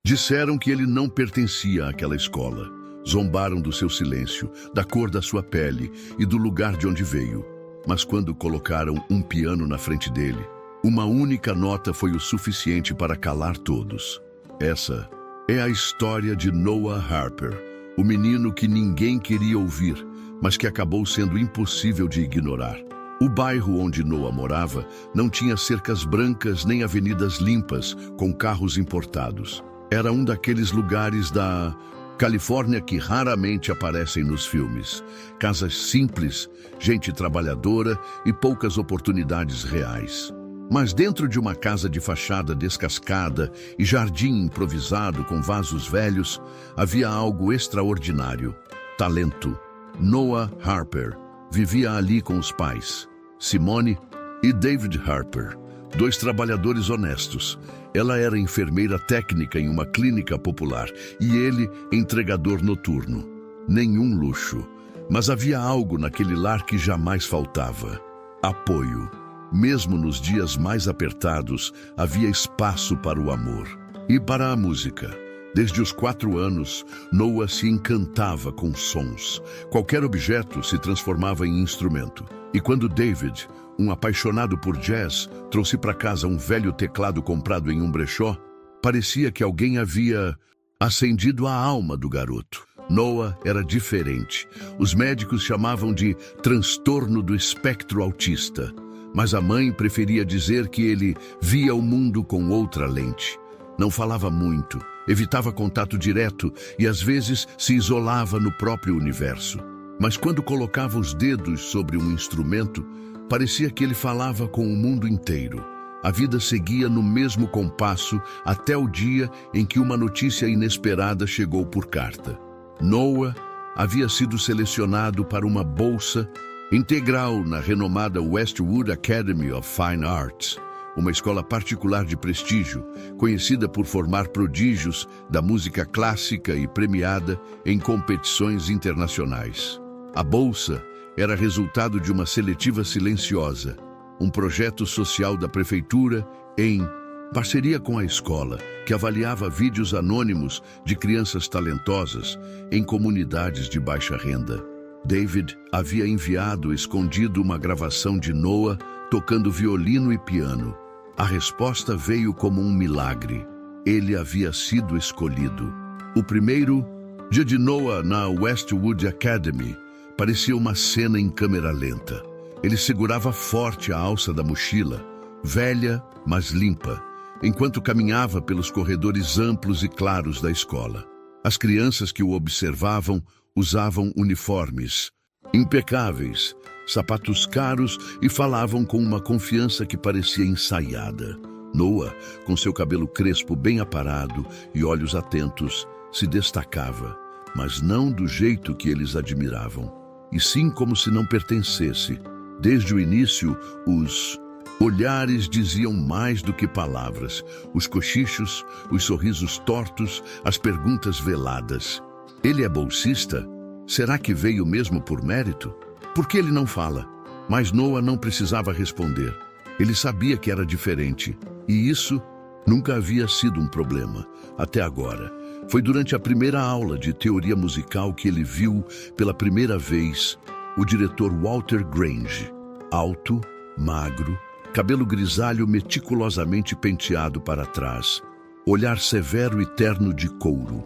Disseram que ele não pertencia àquela escola. Zombaram do seu silêncio, da cor da sua pele e do lugar de onde veio. Mas quando colocaram um piano na frente dele, uma única nota foi o suficiente para calar todos. Essa é a história de Noah Harper, o menino que ninguém queria ouvir, mas que acabou sendo impossível de ignorar. O bairro onde Noah morava não tinha cercas brancas nem avenidas limpas com carros importados. Era um daqueles lugares da Califórnia que raramente aparecem nos filmes. Casas simples, gente trabalhadora e poucas oportunidades reais. Mas dentro de uma casa de fachada descascada e jardim improvisado com vasos velhos, havia algo extraordinário: talento. Noah Harper vivia ali com os pais, Simone e David Harper, dois trabalhadores honestos. Ela era enfermeira técnica em uma clínica popular e ele entregador noturno. Nenhum luxo, mas havia algo naquele lar que jamais faltava: apoio. Mesmo nos dias mais apertados, havia espaço para o amor e para a música. Desde os 4 anos, Noah se encantava com sons. Qualquer objeto se transformava em instrumento. E quando David, um apaixonado por jazz, trouxe para casa um velho teclado comprado em um brechó, parecia que alguém havia acendido a alma do garoto. Noah era diferente. Os médicos chamavam de transtorno do espectro autista. Mas a mãe preferia dizer que ele via o mundo com outra lente. Não falava muito, evitava contato direto e às vezes se isolava no próprio universo. Mas quando colocava os dedos sobre um instrumento, parecia que ele falava com o mundo inteiro. A vida seguia no mesmo compasso até o dia em que uma notícia inesperada chegou por carta. Noah havia sido selecionado para uma bolsa integral na renomada Westwood Academy of Fine Arts, uma escola particular de prestígio, conhecida por formar prodígios da música clássica e premiada em competições internacionais. A bolsa era resultado de uma seletiva silenciosa, um projeto social da prefeitura em parceria com a escola, que avaliava vídeos anônimos de crianças talentosas em comunidades de baixa renda. David havia enviado escondido uma gravação de Noah tocando violino e piano. A resposta veio como um milagre. Ele havia sido escolhido. O primeiro dia de Noah na Westwood Academy parecia uma cena em câmera lenta. Ele segurava forte a alça da mochila, velha, mas limpa, enquanto caminhava pelos corredores amplos e claros da escola. As crianças que o observavam usavam uniformes impecáveis, sapatos caros e falavam com uma confiança que parecia ensaiada. Noah, com seu cabelo crespo bem aparado e olhos atentos, se destacava, mas não do jeito que eles admiravam, e sim como se não pertencesse. Desde o início, os olhares diziam mais do que palavras, os cochichos, os sorrisos tortos, as perguntas veladas. Ele é bolsista? Será que veio mesmo por mérito? Por que ele não fala? Mas Noah não precisava responder. Ele sabia que era diferente, e isso nunca havia sido um problema, até agora. Foi durante a primeira aula de teoria musical que ele viu, pela primeira vez, o diretor Walter Grange. Alto, magro, cabelo grisalho meticulosamente penteado para trás, olhar severo e terno de couro.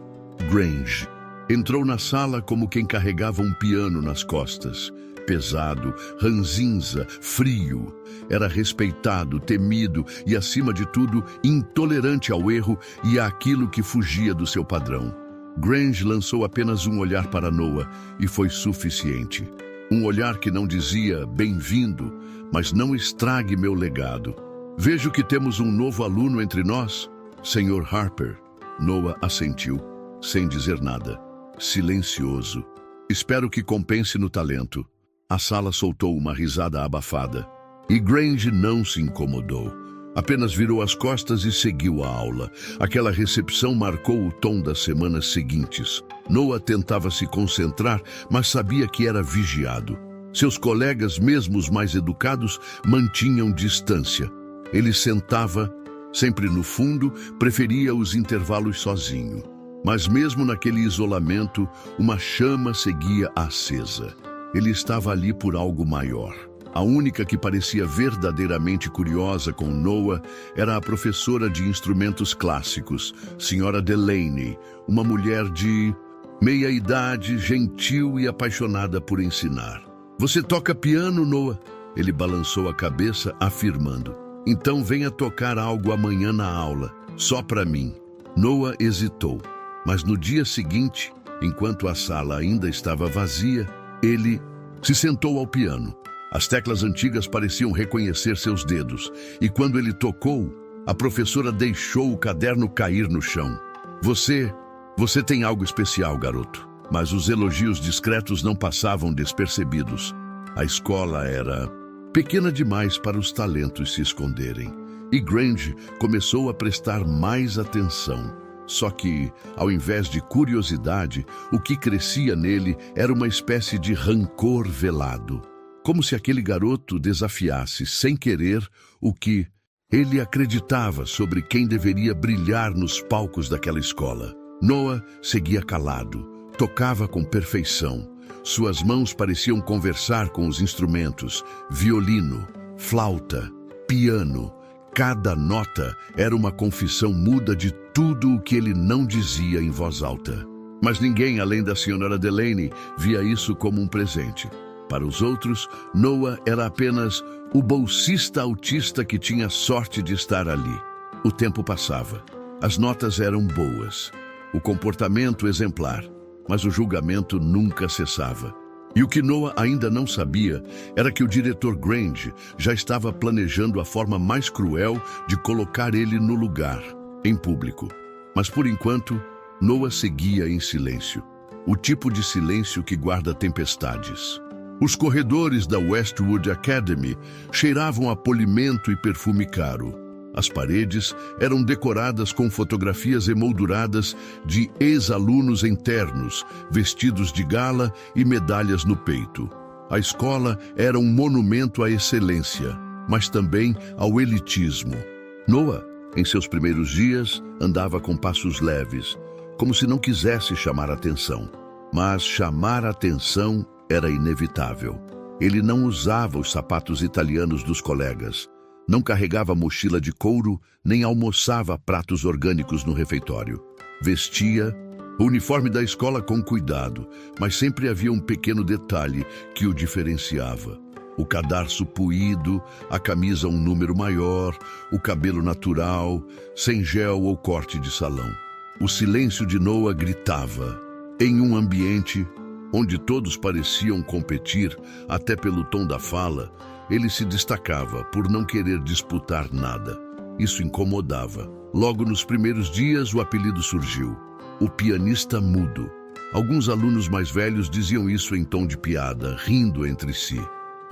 Grange entrou na sala como quem carregava um piano nas costas. Pesado, ranzinza, frio. Era respeitado, temido e, acima de tudo, intolerante ao erro e àquilo que fugia do seu padrão. Grange lançou apenas um olhar para Noah e foi suficiente. Um olhar que não dizia bem-vindo, mas não estrague meu legado. Vejo que temos um novo aluno entre nós, Sr. Harper. Noah assentiu, sem dizer nada, silencioso. Espero que compense no talento. A sala soltou uma risada abafada. E Grange não se incomodou. Apenas virou as costas e seguiu a aula. Aquela recepção marcou o tom das semanas seguintes. Noah tentava se concentrar, mas sabia que era vigiado. Seus colegas, mesmo os mais educados, mantinham distância. Ele sentava Sempre no fundo, preferia os intervalos sozinho. Mas mesmo naquele isolamento, uma chama seguia acesa. Ele estava ali por algo maior. A única que parecia verdadeiramente curiosa com Noah era a professora de instrumentos clássicos, Sra. Delaney, uma mulher de meia-idade, gentil e apaixonada por ensinar. "Você toca piano, Noah?" Ele balançou a cabeça, afirmando. "Então venha tocar algo amanhã na aula, só para mim." Noah hesitou, mas no dia seguinte, enquanto a sala ainda estava vazia, ele se sentou ao piano. As teclas antigas pareciam reconhecer seus dedos, e quando ele tocou, a professora deixou o caderno cair no chão. Você tem algo especial, garoto." Mas os elogios discretos não passavam despercebidos. A escola era pequena demais para os talentos se esconderem. E Grange começou a prestar mais atenção. Só que, ao invés de curiosidade, o que crescia nele era uma espécie de rancor velado. Como se aquele garoto desafiasse, sem querer, o que ele acreditava sobre quem deveria brilhar nos palcos daquela escola. Noah seguia calado, tocava com perfeição. Suas mãos pareciam conversar com os instrumentos: violino, flauta, piano. Cada nota era uma confissão muda de tudo o que ele não dizia em voz alta. Mas ninguém, além da Sra. Delaney, via isso como um presente. Para os outros, Noah era apenas o bolsista autista que tinha sorte de estar ali. O tempo passava. As notas eram boas. O comportamento exemplar. Mas o julgamento nunca cessava. E o que Noah ainda não sabia era que o diretor Grange já estava planejando a forma mais cruel de colocar ele no lugar, em público. Mas por enquanto, Noah seguia em silêncio. O tipo de silêncio que guarda tempestades. Os corredores da Westwood Academy cheiravam a polimento e perfume caro. As paredes eram decoradas com fotografias emolduradas de ex-alunos internos, vestidos de gala e medalhas no peito. A escola era um monumento à excelência, mas também ao elitismo. Noah, em seus primeiros dias, andava com passos leves, como se não quisesse chamar atenção. Mas chamar atenção era inevitável. Ele não usava os sapatos italianos dos colegas. Não carregava mochila de couro, nem almoçava pratos orgânicos no refeitório. Vestia o uniforme da escola com cuidado, mas sempre havia um pequeno detalhe que o diferenciava. O cadarço puído, a camisa um número maior, o cabelo natural, sem gel ou corte de salão. O silêncio de Noah gritava. Em um ambiente onde todos pareciam competir, até pelo tom da fala, ele se destacava por não querer disputar nada. Isso incomodava. Logo nos primeiros dias, o apelido surgiu: o pianista mudo. Alguns alunos mais velhos diziam isso em tom de piada, rindo entre si.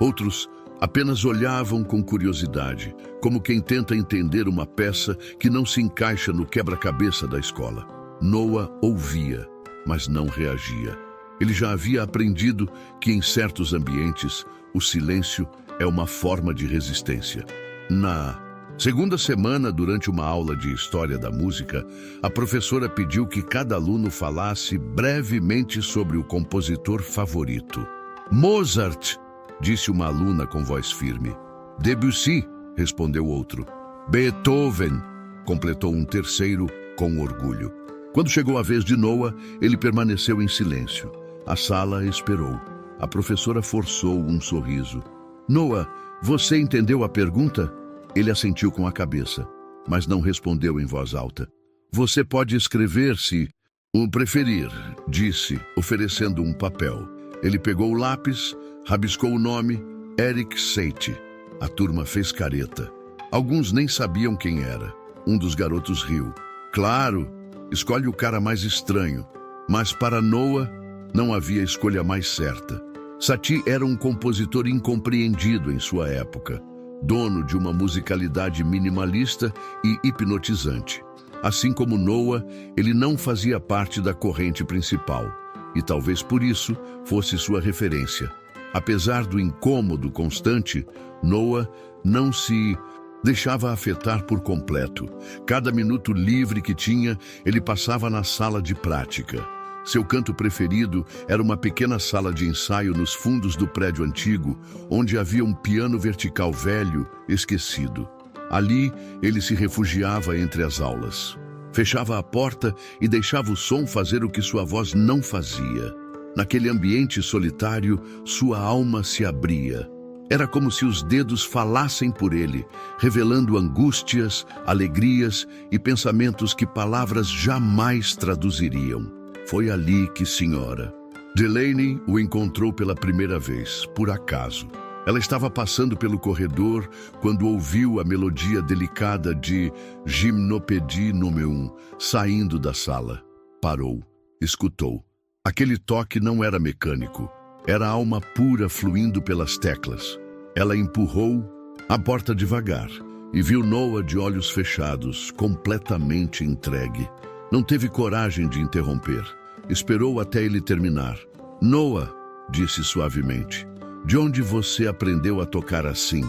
Outros apenas olhavam com curiosidade, como quem tenta entender uma peça que não se encaixa no quebra-cabeça da escola. Noah ouvia, mas não reagia. Ele já havia aprendido que em certos ambientes, o silêncio é uma forma de resistência. Na segunda semana, durante uma aula de História da Música, a professora pediu que cada aluno falasse brevemente sobre o compositor favorito. "Mozart", disse uma aluna com voz firme. "Debussy", respondeu outro. "Beethoven", completou um terceiro com orgulho. Quando chegou a vez de Noah, ele permaneceu em silêncio. A sala esperou. A professora forçou um sorriso. "Noah, você entendeu a pergunta?" Ele assentiu com a cabeça, mas não respondeu em voz alta. "Você pode escrever se o preferir", disse, oferecendo um papel. Ele pegou o lápis, rabiscou o nome: Eric Satie. A turma fez careta. Alguns nem sabiam quem era. Um dos garotos riu. "Claro, escolhe o cara mais estranho." Mas para Noah, não havia escolha mais certa. Satie era um compositor incompreendido em sua época, dono de uma musicalidade minimalista e hipnotizante. Assim como Noah, ele não fazia parte da corrente principal, e talvez por isso fosse sua referência. Apesar do incômodo constante, Noah não se Deixava afetar por completo. Cada minuto livre que tinha, ele passava na sala de prática. Seu canto preferido era uma pequena sala de ensaio nos fundos do prédio antigo, onde havia um piano vertical velho, esquecido. Ali, ele se refugiava entre as aulas. Fechava a porta e deixava o som fazer o que sua voz não fazia. Naquele ambiente solitário, sua alma se abria. Era como se os dedos falassem por ele, revelando angústias, alegrias e pensamentos que palavras jamais traduziriam. Foi ali que Sra. Delaney o encontrou pela primeira vez, por acaso. Ela estava passando pelo corredor quando ouviu a melodia delicada de Gymnopédie número 1, saindo da sala. Parou, escutou. Aquele toque não era mecânico, era alma pura fluindo pelas teclas. Ela empurrou a porta devagar e viu Noah de olhos fechados, completamente entregue. Não teve coragem de interromper. Esperou até ele terminar. Noah, disse suavemente. De onde você aprendeu a tocar assim?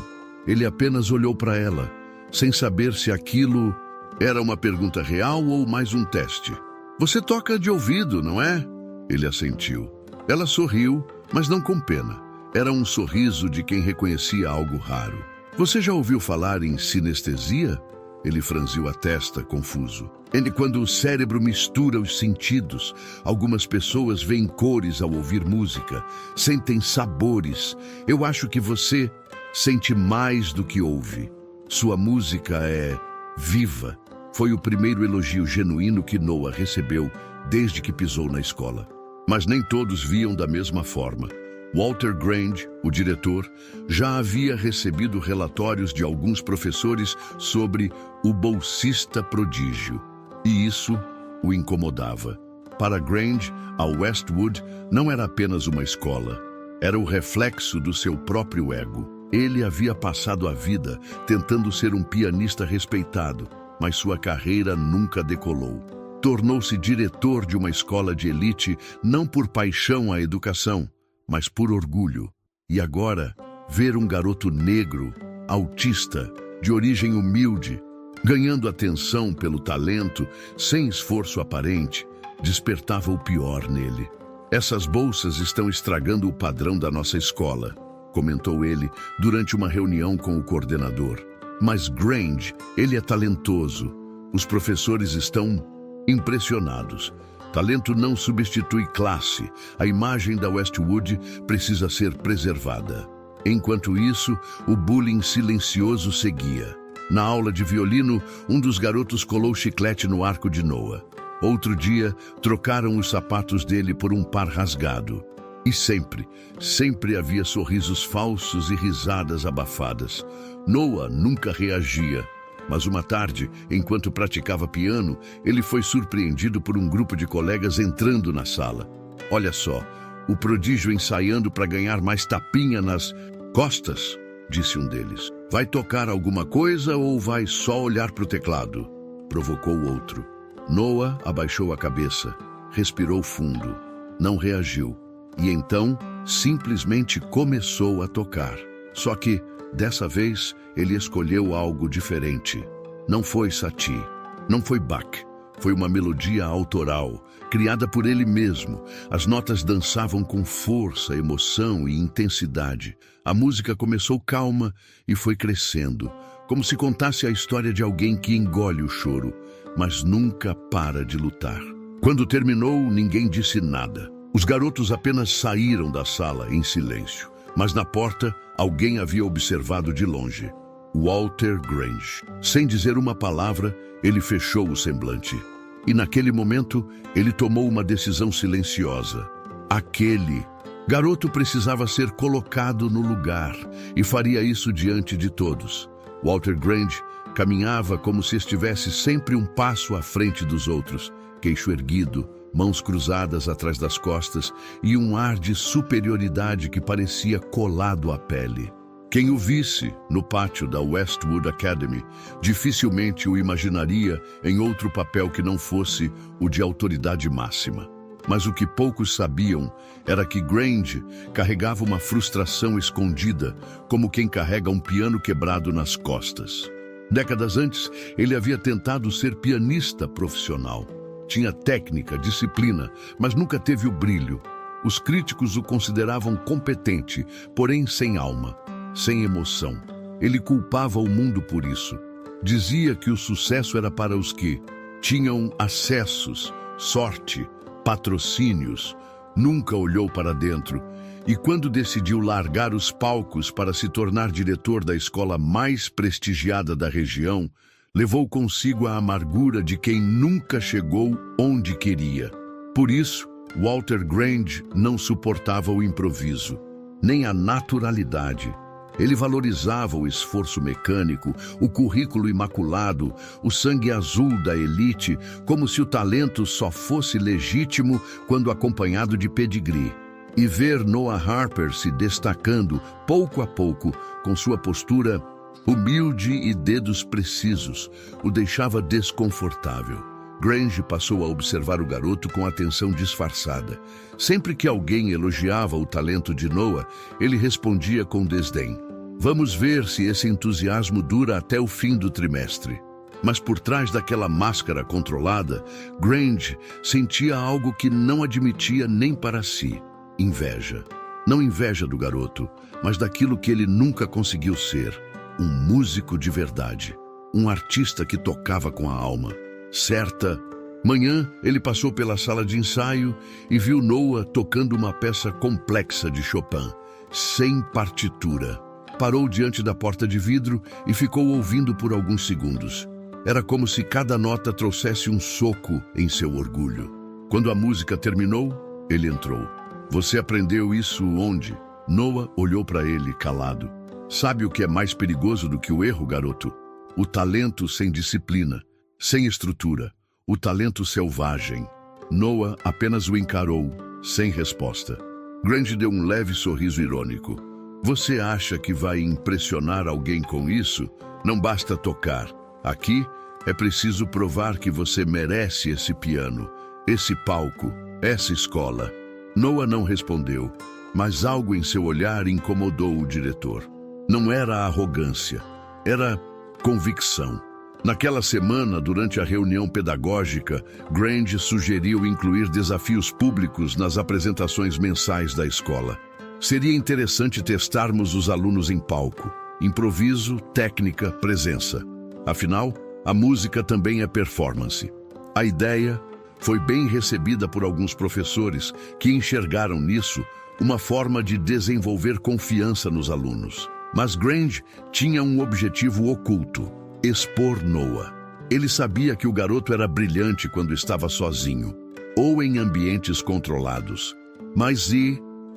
Ele apenas olhou para ela, sem saber se aquilo era uma pergunta real ou mais um teste. Você toca de ouvido, não é? Ele assentiu. Ela sorriu, mas não com pena. Era um sorriso de quem reconhecia algo raro. Você já ouviu falar em sinestesia? Ele franziu a testa, confuso. Quando o cérebro mistura os sentidos, algumas pessoas veem cores ao ouvir música, sentem sabores. Eu acho que você sente mais do que ouve. Sua música é viva. Foi o primeiro elogio genuíno que Noah recebeu desde que pisou na escola. Mas nem todos viam da mesma forma. Walter Grange, o diretor, já havia recebido relatórios de alguns professores sobre o bolsista prodígio. E isso o incomodava. Para Grange, a Westwood não era apenas uma escola. Era o reflexo do seu próprio ego. Ele havia passado a vida tentando ser um pianista respeitado, mas sua carreira nunca decolou. Tornou-se diretor de uma escola de elite não por paixão à educação, mas por orgulho. E agora, ver um garoto negro, autista, de origem humilde, ganhando atenção pelo talento, sem esforço aparente, despertava o pior nele. Essas bolsas estão estragando o padrão da nossa escola, comentou ele durante uma reunião com o coordenador. Mas Grange, ele é talentoso. Os professores estão impressionados. Talento não substitui classe. A imagem da Westwood precisa ser preservada. Enquanto isso, o bullying silencioso seguia. Na aula de violino, um dos garotos colou chiclete no arco de Noah. Outro dia, trocaram os sapatos dele por um par rasgado. E sempre havia sorrisos falsos e risadas abafadas. Noah nunca reagia. Mas uma tarde, enquanto praticava piano, ele foi surpreendido por um grupo de colegas entrando na sala. Olha só, o prodígio ensaiando para ganhar mais tapinha nas costas, disse um deles. Vai tocar alguma coisa ou vai só olhar para o teclado? Provocou o outro. Noah abaixou a cabeça, respirou fundo, não reagiu. E então, simplesmente começou a tocar. Só que, dessa vez, ele escolheu algo diferente. Não foi Satie, não foi Bach. Foi uma melodia autoral, criada por ele mesmo. As notas dançavam com força, emoção e intensidade. A música começou calma e foi crescendo, como se contasse a história de alguém que engole o choro, mas nunca para de lutar. Quando terminou, ninguém disse nada. Os garotos apenas saíram da sala em silêncio. Mas na porta, alguém havia observado de longe. Walter Grange. Sem dizer uma palavra, ele fechou o semblante. E naquele momento, ele tomou uma decisão silenciosa. Aquele garoto precisava ser colocado no lugar, e faria isso diante de todos. Walter Grange caminhava como se estivesse sempre um passo à frente dos outros, queixo erguido, mãos cruzadas atrás das costas e um ar de superioridade que parecia colado à pele. Quem o visse no pátio da Westwood Academy dificilmente o imaginaria em outro papel que não fosse o de autoridade máxima. Mas o que poucos sabiam era que Grange carregava uma frustração escondida, como quem carrega um piano quebrado nas costas. Décadas antes, ele havia tentado ser pianista profissional. Tinha técnica, disciplina, mas nunca teve o brilho. Os críticos o consideravam competente, porém sem alma, sem emoção. Ele culpava o mundo por isso. Dizia que o sucesso era para os que tinham acessos, sorte, patrocínios. Nunca olhou para dentro. E quando decidiu largar os palcos para se tornar diretor da escola mais prestigiada da região, levou consigo a amargura de quem nunca chegou onde queria. Por isso, Walter Grange não suportava o improviso, nem a naturalidade. Ele valorizava o esforço mecânico, o currículo imaculado, o sangue azul da elite, como se o talento só fosse legítimo quando acompanhado de pedigree. E ver Noah Harper se destacando, pouco a pouco, com sua postura humilde e dedos precisos, o deixava desconfortável. Grange passou a observar o garoto com atenção disfarçada. Sempre que alguém elogiava o talento de Noah, ele respondia com desdém. Vamos ver se esse entusiasmo dura até o fim do trimestre. Mas por trás daquela máscara controlada, Grange sentia algo que não admitia nem para si. Inveja. Não inveja do garoto, mas daquilo que ele nunca conseguiu ser. Um músico de verdade. Um artista que tocava com a alma. Certa manhã, ele passou pela sala de ensaio e viu Noah tocando uma peça complexa de Chopin, sem partitura. Parou diante da porta de vidro e ficou ouvindo por alguns segundos. Era como se cada nota trouxesse um soco em seu orgulho. Quando a música terminou, ele entrou. Você aprendeu isso onde? Noah olhou para ele, calado. Sabe o que é mais perigoso do que o erro, garoto? O talento sem disciplina, sem estrutura, o talento selvagem. Noah apenas o encarou, sem resposta. Grange deu um leve sorriso irônico. Você acha que vai impressionar alguém com isso? Não basta tocar. Aqui é preciso provar que você merece esse piano, esse palco, essa escola. Noah não respondeu, mas algo em seu olhar incomodou o diretor. Não era arrogância, era convicção. Naquela semana, durante a reunião pedagógica, Grange sugeriu incluir desafios públicos nas apresentações mensais da escola. Seria interessante testarmos os alunos em palco. Improviso, técnica, presença. Afinal, a música também é performance. A ideia foi bem recebida por alguns professores que enxergaram nisso uma forma de desenvolver confiança nos alunos. Mas Grange tinha um objetivo oculto: expor Noah. Ele sabia que o garoto era brilhante quando estava sozinho, ou em ambientes controlados. Mas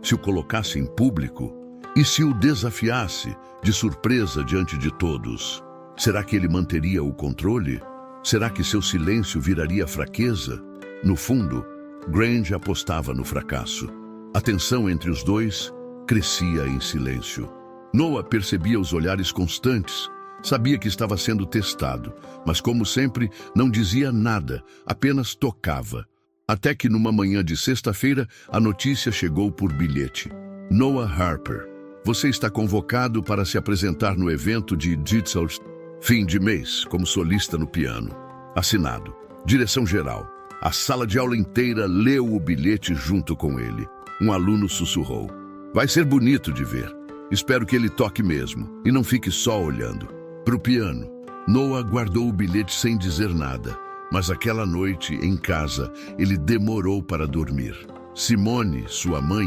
se o colocasse em público? E se o desafiasse, de surpresa diante de todos? Será que ele manteria o controle? Será que seu silêncio viraria fraqueza? No fundo, Grange apostava no fracasso. A tensão entre os dois crescia em silêncio. Noah percebia os olhares constantes. Sabia que estava sendo testado, mas como sempre, não dizia nada, apenas tocava. Até que numa manhã de sexta-feira, a notícia chegou por bilhete. Noah Harper, você está convocado para se apresentar no evento de Ditzels, fim de mês, como solista no piano. Assinado. Direção-geral. A sala de aula inteira leu o bilhete junto com ele. Um aluno sussurrou. Vai ser bonito de ver. Espero que ele toque mesmo, e não fique só olhando. Para o piano. Noah guardou o bilhete sem dizer nada. Mas aquela noite, em casa, ele demorou para dormir. Simone, sua mãe,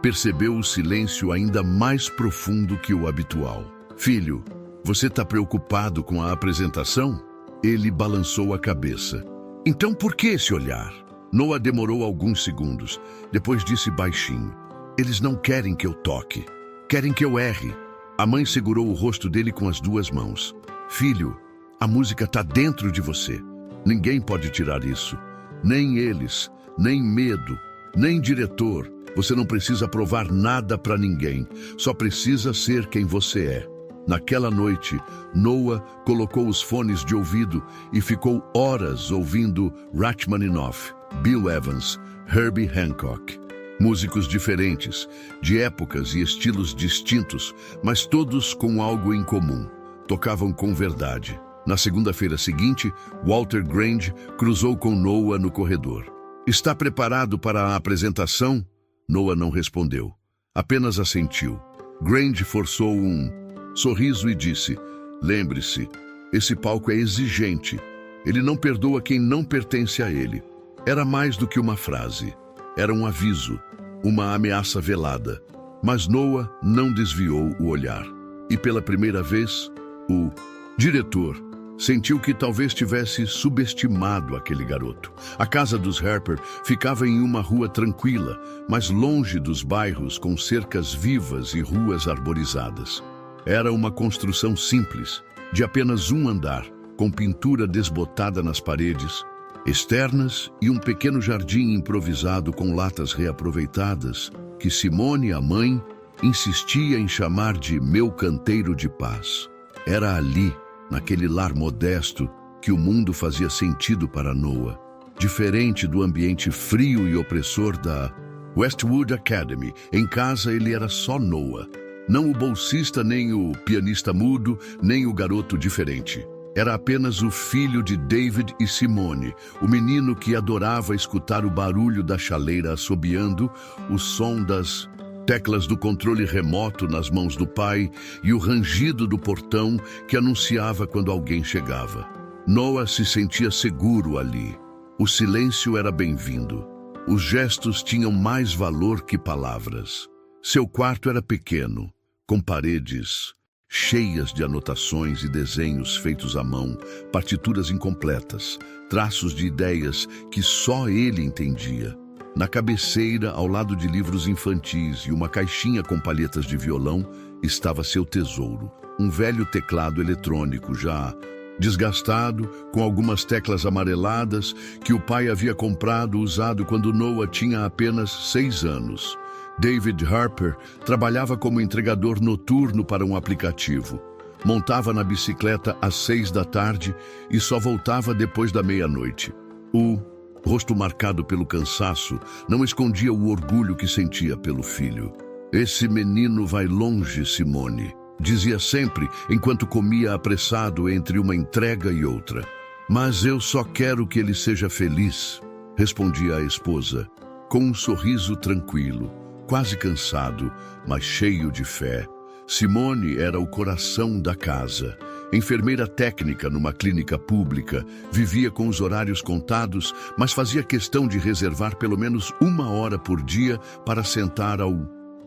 percebeu o silêncio ainda mais profundo que o habitual. Filho, você está preocupado com a apresentação? Ele balançou a cabeça. Então por que esse olhar? Noah demorou alguns segundos. Depois disse baixinho. Eles não querem que eu toque. Querem que eu erre. A mãe segurou o rosto dele com as duas mãos. Filho, a música está dentro de você. Ninguém pode tirar isso. Nem eles, nem medo, nem diretor. Você não precisa provar nada para ninguém. Só precisa ser quem você é. Naquela noite, Noah colocou os fones de ouvido e ficou horas ouvindo Rachmaninoff, Bill Evans, Herbie Hancock. Músicos diferentes, de épocas e estilos distintos, mas todos com algo em comum. tocavam com verdade. Na segunda-feira seguinte, Walter Grange cruzou com Noah no corredor. "Está preparado para a apresentação?" Noah não respondeu. Apenas assentiu. Grange forçou um sorriso e disse: "Lembre-se, esse palco é exigente. Ele não perdoa quem não pertence a ele." Era mais do que uma frase. Era um aviso, uma ameaça velada. Mas Noah não desviou o olhar. E pela primeira vez, o diretor sentiu que talvez tivesse subestimado aquele garoto. A casa dos Harper ficava em uma rua tranquila, mas longe dos bairros com cercas vivas e ruas arborizadas. Era uma construção simples, de apenas um andar, com pintura desbotada nas paredes externas e um pequeno jardim improvisado com latas reaproveitadas, que Simone, a mãe, insistia em chamar de "meu canteiro de paz". Era ali, naquele lar modesto, que o mundo fazia sentido para Noah, diferente do ambiente frio e opressor da Westwood Academy. Em casa ele era só Noah, não o bolsista, nem o pianista mudo, nem o garoto diferente. Era apenas o filho de David e Simone, o menino que adorava escutar o barulho da chaleira assobiando, o som das teclas do controle remoto nas mãos do pai e o rangido do portão que anunciava quando alguém chegava. Noah se sentia seguro ali. O silêncio era bem-vindo. Os gestos tinham mais valor que palavras. Seu quarto era pequeno, com paredes cheias de anotações e desenhos feitos à mão, partituras incompletas, traços de ideias que só ele entendia. Na cabeceira, ao lado de livros infantis e uma caixinha com palhetas de violão, estava seu tesouro, um velho teclado eletrônico já desgastado, com algumas teclas amareladas, que o pai havia comprado usado quando Noah tinha apenas 6 anos. David Harper trabalhava como entregador noturno para um aplicativo. Montava na bicicleta às 6 da tarde e só voltava depois da meia-noite. O rosto marcado pelo cansaço não escondia o orgulho que sentia pelo filho. "Esse menino vai longe, Simone", dizia sempre enquanto comia apressado entre uma entrega e outra. "Mas eu só quero que ele seja feliz", respondia a esposa, com um sorriso tranquilo, quase cansado, mas cheio de fé. Simone era o coração da casa. Enfermeira técnica numa clínica pública, vivia com os horários contados, mas fazia questão de reservar pelo menos 1 hora por dia para sentar ao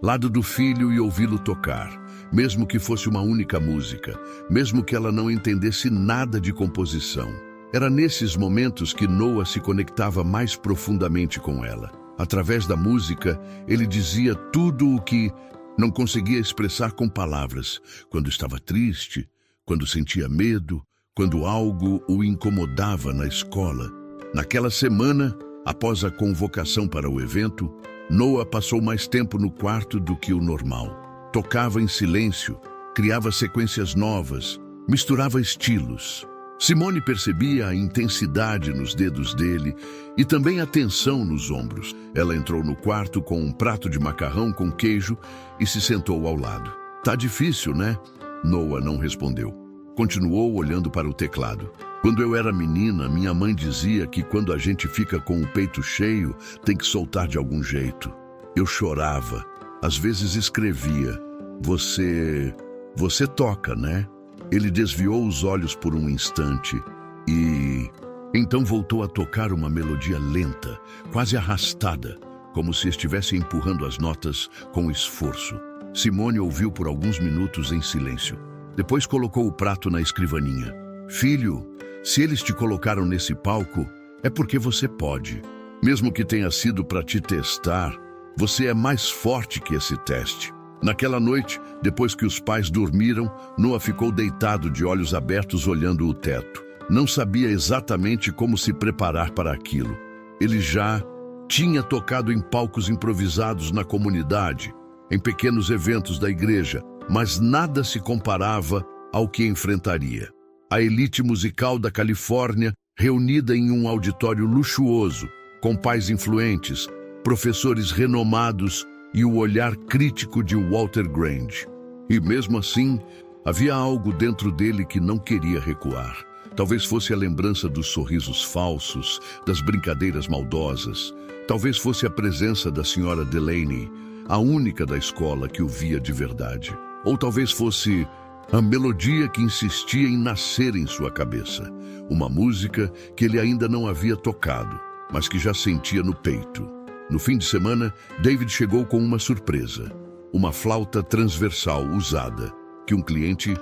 lado do filho e ouvi-lo tocar, mesmo que fosse uma única música, mesmo que ela não entendesse nada de composição. Era nesses momentos que Noah se conectava mais profundamente com ela. Através da música, ele dizia tudo o que não conseguia expressar com palavras, quando estava triste, quando sentia medo, quando algo o incomodava na escola. Naquela semana, após a convocação para o evento, Noah passou mais tempo no quarto do que o normal. Tocava em silêncio, criava sequências novas, misturava estilos. Simone percebia a intensidade nos dedos dele e também a tensão nos ombros. Ela entrou no quarto com um prato de macarrão com queijo e se sentou ao lado. "Tá difícil, né?" Noah não respondeu. Continuou olhando para o teclado. "Quando eu era menina, minha mãe dizia que quando a gente fica com o peito cheio, tem que soltar de algum jeito. Eu chorava. Às vezes escrevia: Você toca, né?" Ele desviou os olhos por um instante e então voltou a tocar uma melodia lenta, quase arrastada, como se estivesse empurrando as notas com esforço. Simone ouviu por alguns minutos em silêncio. Depois colocou o prato na escrivaninha. "Filho, se eles te colocaram nesse palco, é porque você pode. Mesmo que tenha sido para te testar, você é mais forte que esse teste." Naquela noite, depois que os pais dormiram, Noah ficou deitado de olhos abertos olhando o teto. Não sabia exatamente como se preparar para aquilo. Ele já tinha tocado em palcos improvisados na comunidade, em pequenos eventos da igreja, mas nada se comparava ao que enfrentaria. A elite musical da Califórnia, reunida em um auditório luxuoso, com pais influentes, professores renomados e o olhar crítico de Walter Grange. E mesmo assim, Havia algo dentro dele que não queria recuar. Talvez fosse a lembrança dos sorrisos falsos, das brincadeiras maldosas. Talvez fosse a presença da senhora Delaney, a única da escola que o via de verdade. Ou talvez fosse a melodia que insistia em nascer em sua cabeça. Uma música que ele ainda não havia tocado, mas que já sentia no peito. No fim de semana, David chegou com uma surpresa. Uma flauta transversal usada, que um cliente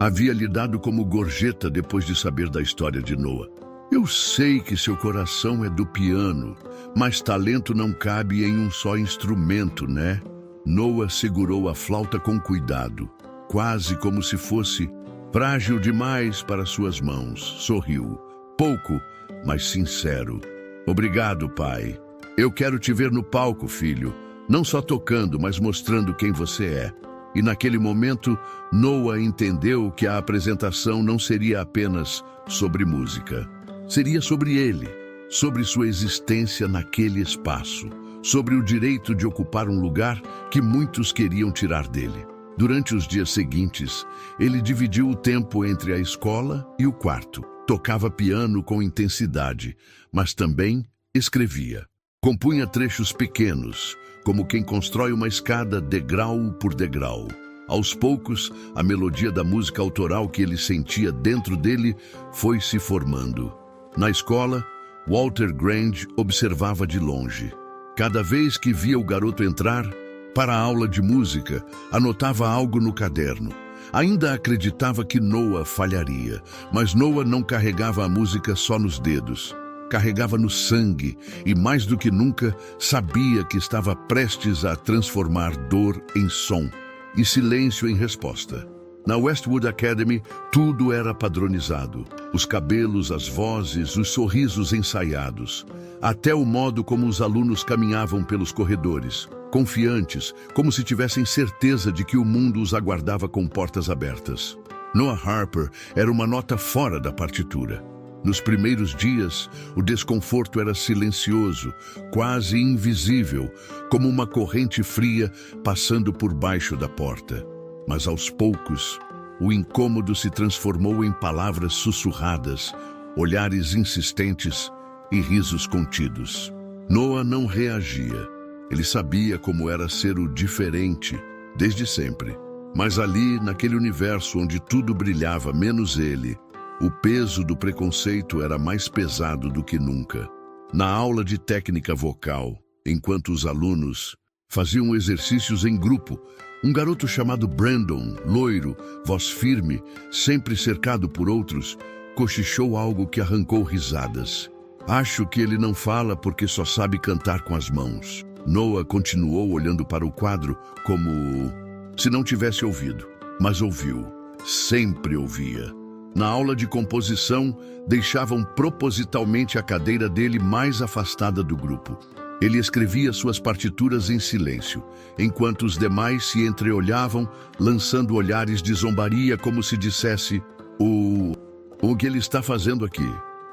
havia lhe dado como gorjeta depois de saber da história de Noah. Eu sei que seu coração é do piano, mas talento não cabe em um só instrumento, né? Noah segurou a flauta com cuidado, quase como se fosse frágil demais para suas mãos. Sorriu, pouco, mas sincero. Obrigado, pai. Eu quero te ver no palco, filho, não só tocando, mas mostrando quem você é. E naquele momento, Noah entendeu que a apresentação não seria apenas sobre música. Seria sobre ele, sobre sua existência naquele espaço, sobre o direito de ocupar um lugar que muitos queriam tirar dele. Durante os dias seguintes, ele dividiu o tempo entre a escola e o quarto. Tocava piano com intensidade, mas também escrevia. Compunha trechos pequenos, como quem constrói uma escada degrau por degrau. Aos poucos, a melodia da música autoral que ele sentia dentro dele foi se formando. Na escola, Walter Grange observava de longe. Cada vez que via o garoto entrar para a aula de música, anotava algo no caderno. Ainda acreditava que Noah falharia, mas Noah não carregava a música só nos dedos. Carregava no sangue e, mais do que nunca, sabia que estava prestes a transformar dor em som e silêncio em resposta. Na Westwood Academy, tudo era padronizado. Os cabelos, as vozes, os sorrisos ensaiados. Até o modo como os alunos caminhavam pelos corredores, confiantes, como se tivessem certeza de que o mundo os aguardava com portas abertas. Noah Harper era uma nota fora da partitura. Nos primeiros dias, o desconforto era silencioso, quase invisível, como uma corrente fria passando por baixo da porta. Mas aos poucos, o incômodo se transformou em palavras sussurradas, olhares insistentes e risos contidos. Noah não reagia. Ele sabia como era ser o diferente, desde sempre. Mas ali, naquele universo onde tudo brilhava menos ele, o peso do preconceito era mais pesado do que nunca. Na aula de técnica vocal, enquanto os alunos faziam exercícios em grupo, um garoto chamado Brandon, loiro, voz firme, sempre cercado por outros, cochichou algo que arrancou risadas. Acho que ele não fala porque só sabe cantar com as mãos. Noah continuou olhando para o quadro como se não tivesse ouvido, mas ouviu. Sempre ouvia. Na aula de composição, deixavam propositalmente a cadeira dele mais afastada do grupo. Ele escrevia suas partituras em silêncio, enquanto os demais se entreolhavam, lançando olhares de zombaria como se dissesse: o que ele está fazendo aqui?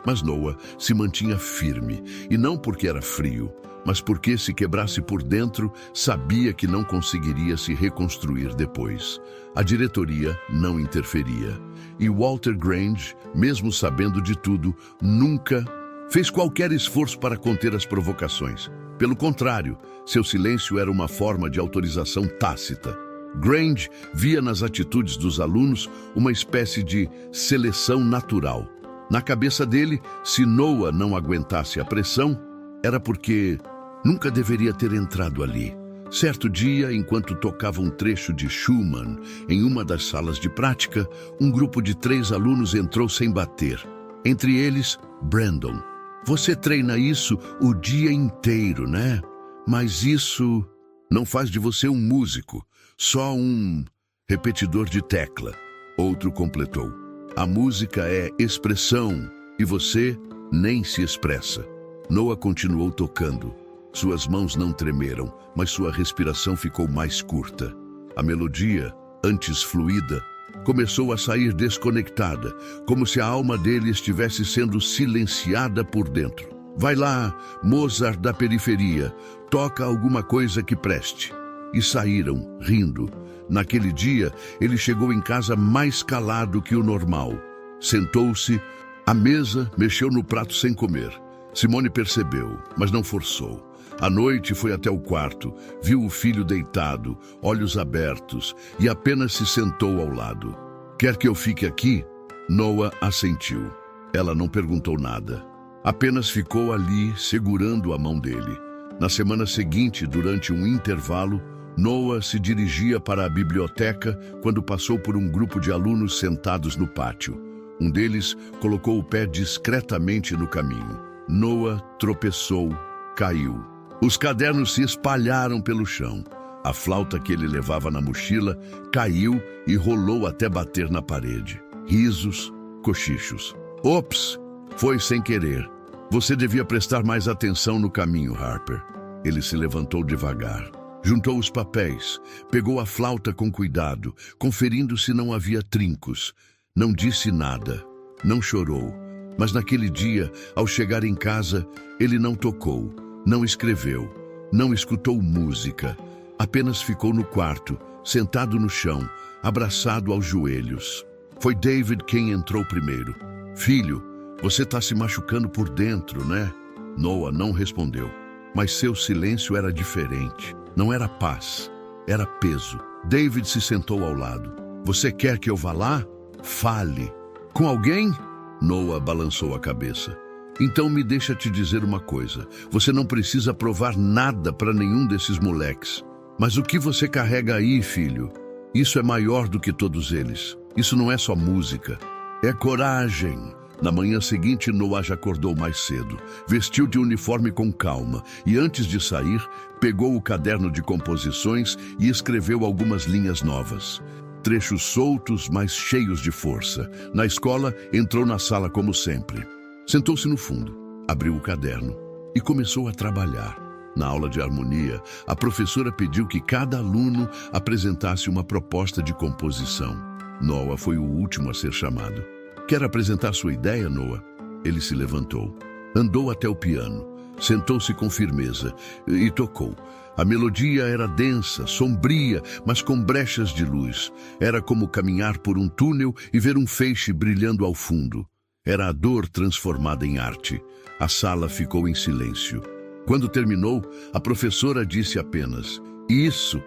Mas Noah se mantinha firme, e não porque era frio, mas porque, se quebrasse por dentro, sabia que não conseguiria se reconstruir depois. A diretoria não interferia. E Walter Grange, mesmo sabendo de tudo, nunca fez qualquer esforço para conter as provocações. Pelo contrário, seu silêncio era uma forma de autorização tácita. Grange via nas atitudes dos alunos uma espécie de seleção natural. Na cabeça dele, se Noah não aguentasse a pressão, era porque nunca deveria ter entrado ali. Certo dia, enquanto tocava um trecho de Schumann em uma das salas de prática, um grupo de 3 alunos entrou sem bater. Entre eles, Brandon. Você treina isso o dia inteiro, né? Mas isso não faz de você um músico, só um repetidor de tecla. Outro completou. A música é expressão e você nem se expressa. Noah continuou tocando. Suas mãos não tremeram, mas sua respiração ficou mais curta. A melodia, antes fluida, começou a sair desconectada, como se a alma dele estivesse sendo silenciada por dentro. Vai lá, Mozart da periferia, toca alguma coisa que preste. E saíram, rindo, Naquele dia, ele chegou em casa mais calado que o normal. Sentou-se à mesa, mexeu no prato sem comer. Simone percebeu, mas não forçou. À noite foi até o quarto, viu o filho deitado, olhos abertos, e apenas se sentou ao lado. "Quer que eu fique aqui?" Noah assentiu. Ela não perguntou nada. Apenas ficou ali, segurando a mão dele. Na semana seguinte, durante um intervalo, Noah se dirigia para a biblioteca quando passou por um grupo de alunos sentados no pátio. Um deles colocou o pé discretamente no caminho. Noah tropeçou, caiu. Os cadernos se espalharam pelo chão. A flauta que ele levava na mochila caiu e rolou até bater na parede. Risos, cochichos. "Ops, foi sem querer. Você devia prestar mais atenção no caminho, Harper." Ele se levantou devagar. Juntou os papéis, pegou a flauta com cuidado, conferindo se não havia trincos. Não disse nada, não chorou. Mas naquele dia, ao chegar em casa, ele não tocou, não escreveu, não escutou música. Apenas ficou no quarto, sentado no chão, abraçado aos joelhos. Foi David quem entrou primeiro. "Filho, você está se machucando por dentro, né?" Noah não respondeu, mas seu silêncio era diferente. Não era paz, era peso. David se sentou ao lado. "Você quer que eu vá lá? Fale." "Com alguém?" Noah balançou a cabeça. "Então me deixa te dizer uma coisa. Você não precisa provar nada para nenhum desses moleques. Mas o que você carrega aí, filho? Isso é maior do que todos eles. Isso não é só música. É coragem." Na manhã seguinte, Noah já acordou mais cedo. Vestiu de uniforme com calma e, antes de sair, pegou o caderno de composições e escreveu algumas linhas novas. Trechos soltos, mas cheios de força. Na escola, entrou na sala como sempre. Sentou-se no fundo, abriu o caderno e começou a trabalhar. Na aula de harmonia, a professora pediu que cada aluno apresentasse uma proposta de composição. Noah foi o último a ser chamado. "Quer apresentar sua ideia, Noah?" Ele se levantou, andou até o piano, sentou-se com firmeza e tocou. A melodia era densa, sombria, mas com brechas de luz. Era como caminhar por um túnel e ver um feixe brilhando ao fundo. Era a dor transformada em arte. A sala ficou em silêncio. Quando terminou, a professora disse apenas: Isso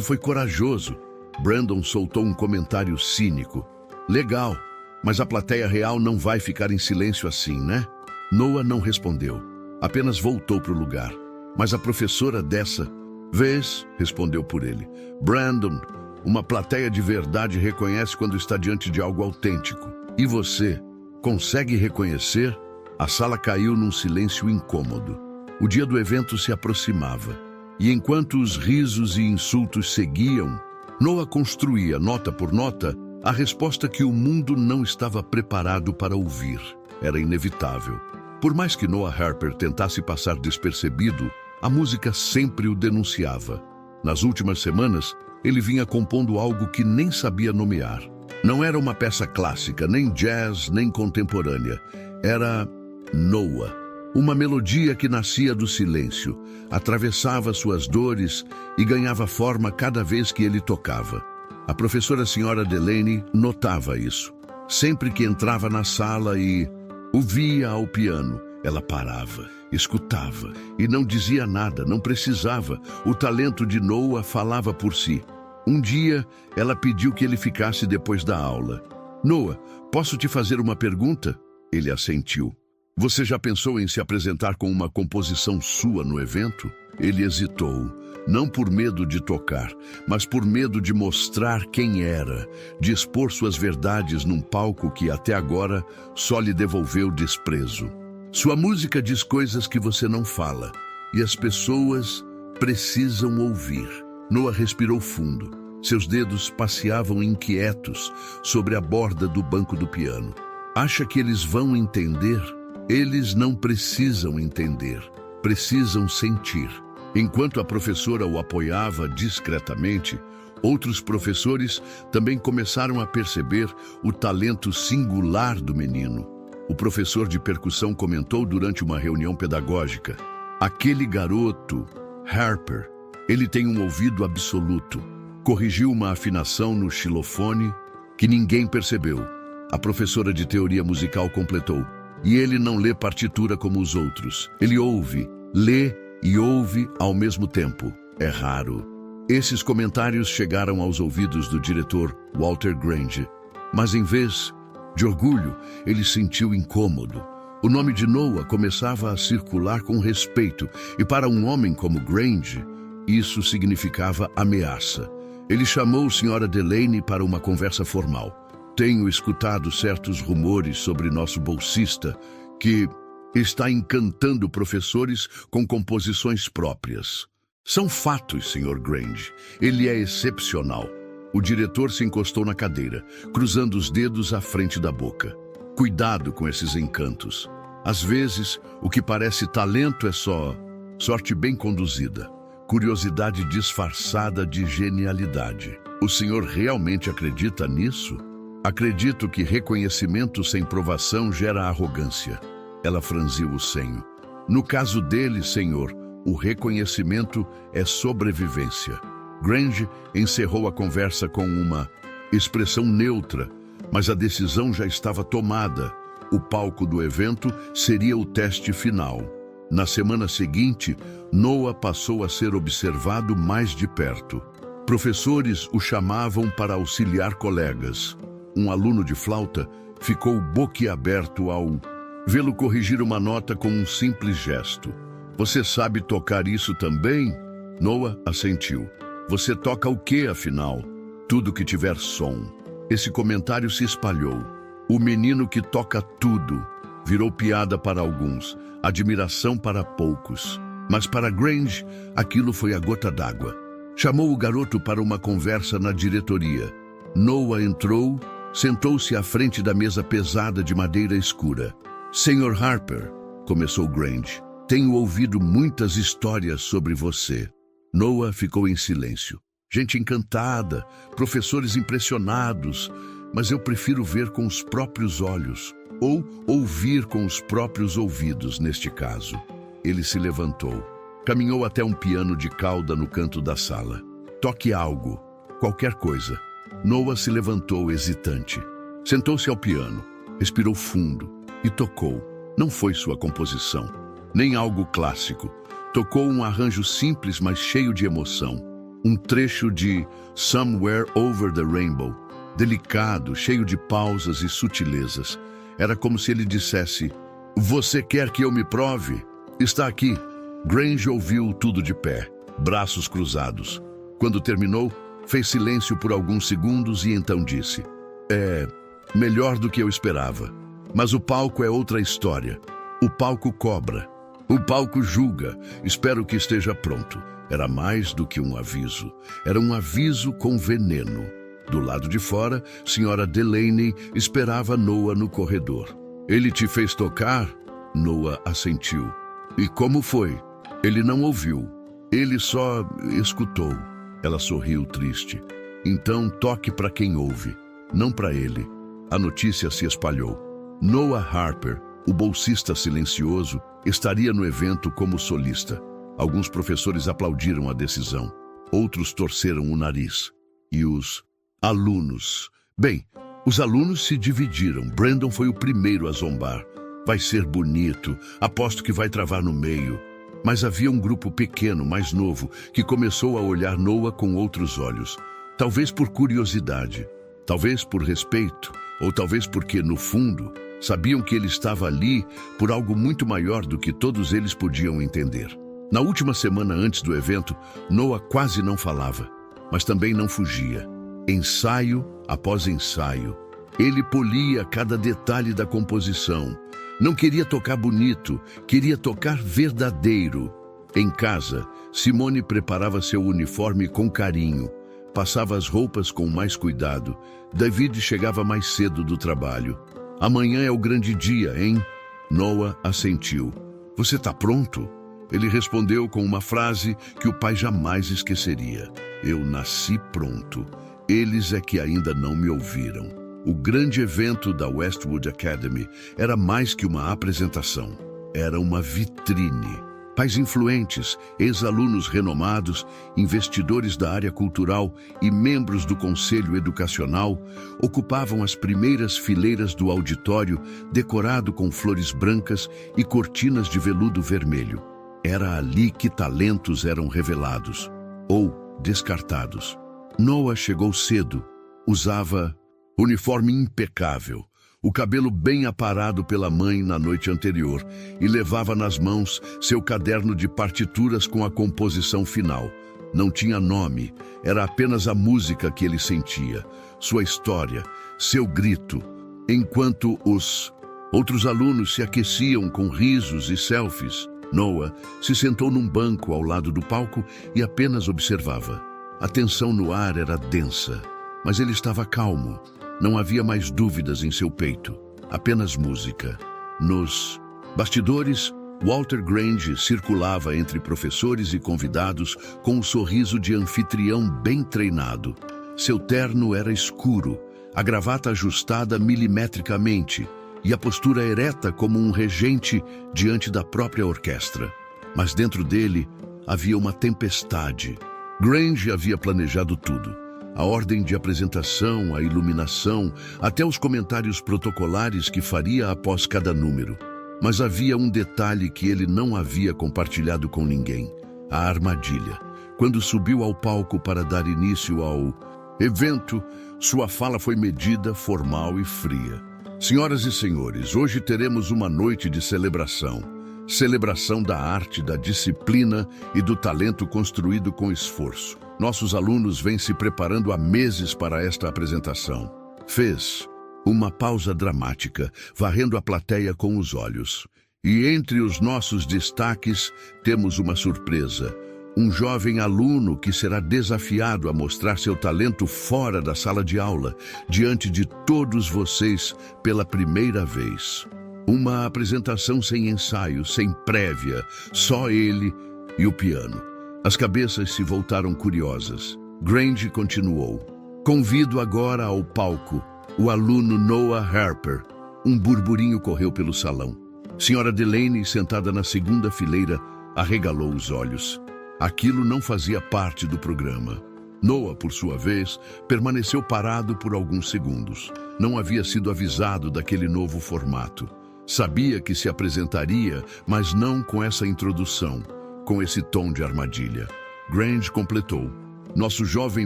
foi corajoso." Brandon soltou um comentário cínico. "Legal, mas a plateia real não vai ficar em silêncio assim, né?" Noah não respondeu, apenas voltou para o lugar. Mas a professora dessa vez respondeu por ele: "Brandon, uma plateia de verdade reconhece quando está diante de algo autêntico. E você, consegue reconhecer?" A sala caiu num silêncio incômodo. O dia do evento se aproximava. E enquanto os risos e insultos seguiam, Noah construía, nota por nota, a resposta que o mundo não estava preparado para ouvir. Era inevitável. Por mais que Noah Harper tentasse passar despercebido, a música sempre o denunciava. Nas últimas semanas, ele vinha compondo algo que nem sabia nomear. Não era uma peça clássica, nem jazz, nem contemporânea. Era Noah. Uma melodia que nascia do silêncio, atravessava suas dores e ganhava forma cada vez que ele tocava. A professora Sra. Delaney notava isso. Sempre que entrava na sala e o via ao piano, ela parava, escutava e não dizia nada, não precisava. O talento de Noah falava por si. Um dia, ela pediu que ele ficasse depois da aula. "Noah, posso te fazer uma pergunta?" Ele assentiu. "Você já pensou em se apresentar com uma composição sua no evento?" Ele hesitou, não por medo de tocar, mas por medo de mostrar quem era, de expor suas verdades num palco que até agora só lhe devolveu desprezo. Sua música diz coisas que você não fala, e as pessoas precisam ouvir. Noah respirou fundo. Seus dedos passeavam inquietos sobre a borda do banco do piano. Acha que eles vão entender? Eles não precisam entender, precisam sentir. Enquanto a professora o apoiava discretamente, outros professores também começaram a perceber o talento singular do menino. O professor de percussão comentou durante uma reunião pedagógica: "Aquele garoto, Harper, ele tem um ouvido absoluto. Corrigiu uma afinação no xilofone que ninguém percebeu. A professora de teoria musical completou: e ele não lê partitura como os outros. Ele ouve, lê e ouve ao mesmo tempo. É raro. Esses comentários chegaram aos ouvidos do diretor Walter Grange, mas em vez de orgulho, ele sentiu incômodo. O nome de Noah começava a circular com respeito, e para um homem como Grange, isso significava ameaça. Ele chamou a Sra. Delaney para uma conversa formal. Tenho escutado certos rumores sobre nosso bolsista que está encantando professores com composições próprias. São fatos, Sr. Grange. Ele é excepcional. O diretor se encostou na cadeira, cruzando os dedos à frente da boca. Cuidado com esses encantos. Às vezes, o que parece talento é só sorte bem conduzida, curiosidade disfarçada de genialidade. O senhor realmente acredita nisso? Acredito que reconhecimento sem provação gera arrogância. Ela franziu o senho. No caso dele, senhor, o reconhecimento é sobrevivência. Grange encerrou a conversa com uma expressão neutra, mas a decisão já estava tomada. O palco do evento seria o teste final. Na semana seguinte, Noah passou a ser observado mais de perto. Professores o chamavam para auxiliar colegas. Um aluno de flauta ficou boquiaberto ao vê-lo corrigir uma nota com um simples gesto. Você sabe tocar isso também? Noah assentiu. Você toca o quê, afinal? Tudo que tiver som. Esse comentário se espalhou. O menino que toca tudo virou piada para alguns, admiração para poucos. Mas para Grange, aquilo foi a gota d'água. Chamou o garoto para uma conversa na diretoria. Noah entrou, sentou-se à frente da mesa pesada de madeira escura. Sr. Harper, começou Grange, tenho ouvido muitas histórias sobre você. Noah ficou em silêncio. Gente encantada, professores impressionados, mas eu prefiro ver com os próprios olhos, ou ouvir com os próprios ouvidos neste caso. Ele se levantou, caminhou até um piano de cauda no canto da sala. Toque algo, qualquer coisa. Noah se levantou hesitante. Sentou-se ao piano, respirou fundo e tocou. Não foi sua composição, nem algo clássico. Tocou um arranjo simples, mas cheio de emoção. Um trecho de Somewhere Over the Rainbow, delicado, cheio de pausas e sutilezas. Era como se ele dissesse: você quer que eu me prove? Está aqui. Grange ouviu tudo de pé, braços cruzados. Quando terminou, fez silêncio por alguns segundos e então disse: é melhor do que eu esperava. Mas o palco é outra história. O palco cobra. O palco julga. Espero que esteja pronto. Era mais do que um aviso. Era um aviso com veneno. Do lado de fora, Sra. Delaney esperava Noah no corredor. Ele te fez tocar? Noah assentiu. E como foi? Ele não ouviu. Ele só escutou. Ela sorriu triste. Então toque para quem ouve, não para ele. A notícia se espalhou. Noah Harper, o bolsista silencioso, estaria no evento como solista. Alguns professores aplaudiram a decisão. Outros torceram o nariz. E os alunos? Bem, os alunos se dividiram. Brandon foi o primeiro a zombar. Vai ser bonito, aposto que vai travar no meio. Mas havia um grupo pequeno, mais novo, que começou a olhar Noah com outros olhos. Talvez por curiosidade, talvez por respeito, ou talvez porque, no fundo, sabiam que ele estava ali por algo muito maior do que todos eles podiam entender. Na última semana antes do evento, Noah quase não falava, mas também não fugia. Ensaio após ensaio, ele polia cada detalhe da composição. Não queria tocar bonito, queria tocar verdadeiro. Em casa, Simone preparava seu uniforme com carinho, passava as roupas com mais cuidado. David chegava mais cedo do trabalho. Amanhã é o grande dia, hein? Noah assentiu. Você está pronto? Ele respondeu com uma frase que o pai jamais esqueceria. Eu nasci pronto. Eles é que ainda não me ouviram. O grande evento da Westwood Academy era mais que uma apresentação. Era uma vitrine. Pais influentes, ex-alunos renomados, investidores da área cultural e membros do conselho educacional ocupavam as primeiras fileiras do auditório, decorado com flores brancas e cortinas de veludo vermelho. Era ali que talentos eram revelados ou descartados. Noah chegou cedo. Usava uniforme impecável, o cabelo bem aparado pela mãe na noite anterior, e levava nas mãos seu caderno de partituras com a composição final. Não tinha nome, era apenas a música que ele sentia, sua história, seu grito, enquanto os outros alunos se aqueciam com risos e selfies. Noah se sentou num banco ao lado do palco e apenas observava. A tensão no ar era densa, mas ele estava calmo. Não havia mais dúvidas em seu peito, apenas música. Nos bastidores, Walter Grange circulava entre professores e convidados com um sorriso de anfitrião bem treinado. Seu terno era escuro, a gravata ajustada milimetricamente e a postura ereta como um regente diante da própria orquestra. Mas dentro dele havia uma tempestade. Grange havia planejado tudo. A ordem de apresentação, a iluminação, até os comentários protocolares que faria após cada número. Mas havia um detalhe que ele não havia compartilhado com ninguém: a armadilha. Quando subiu ao palco para dar início ao evento, sua fala foi medida, formal e fria. Senhoras e senhores, hoje teremos uma noite de celebração. Celebração da arte, da disciplina e do talento construído com esforço. Nossos alunos vêm se preparando há meses para esta apresentação. Fez uma pausa dramática, varrendo a plateia com os olhos. E entre os nossos destaques, temos uma surpresa. Um jovem aluno que será desafiado a mostrar seu talento fora da sala de aula, diante de todos vocês pela primeira vez. Uma apresentação sem ensaio, sem prévia, só ele e o piano. As cabeças se voltaram curiosas. Grange continuou. Convido agora ao palco o aluno Noah Harper. Um burburinho correu pelo salão. Senhora Delaney, sentada na segunda fileira, arregalou os olhos. Aquilo não fazia parte do programa. Noah, por sua vez, permaneceu parado por alguns segundos. Não havia sido avisado daquele novo formato. Sabia que se apresentaria, mas não com essa introdução, com esse tom de armadilha. Grange completou. Nosso jovem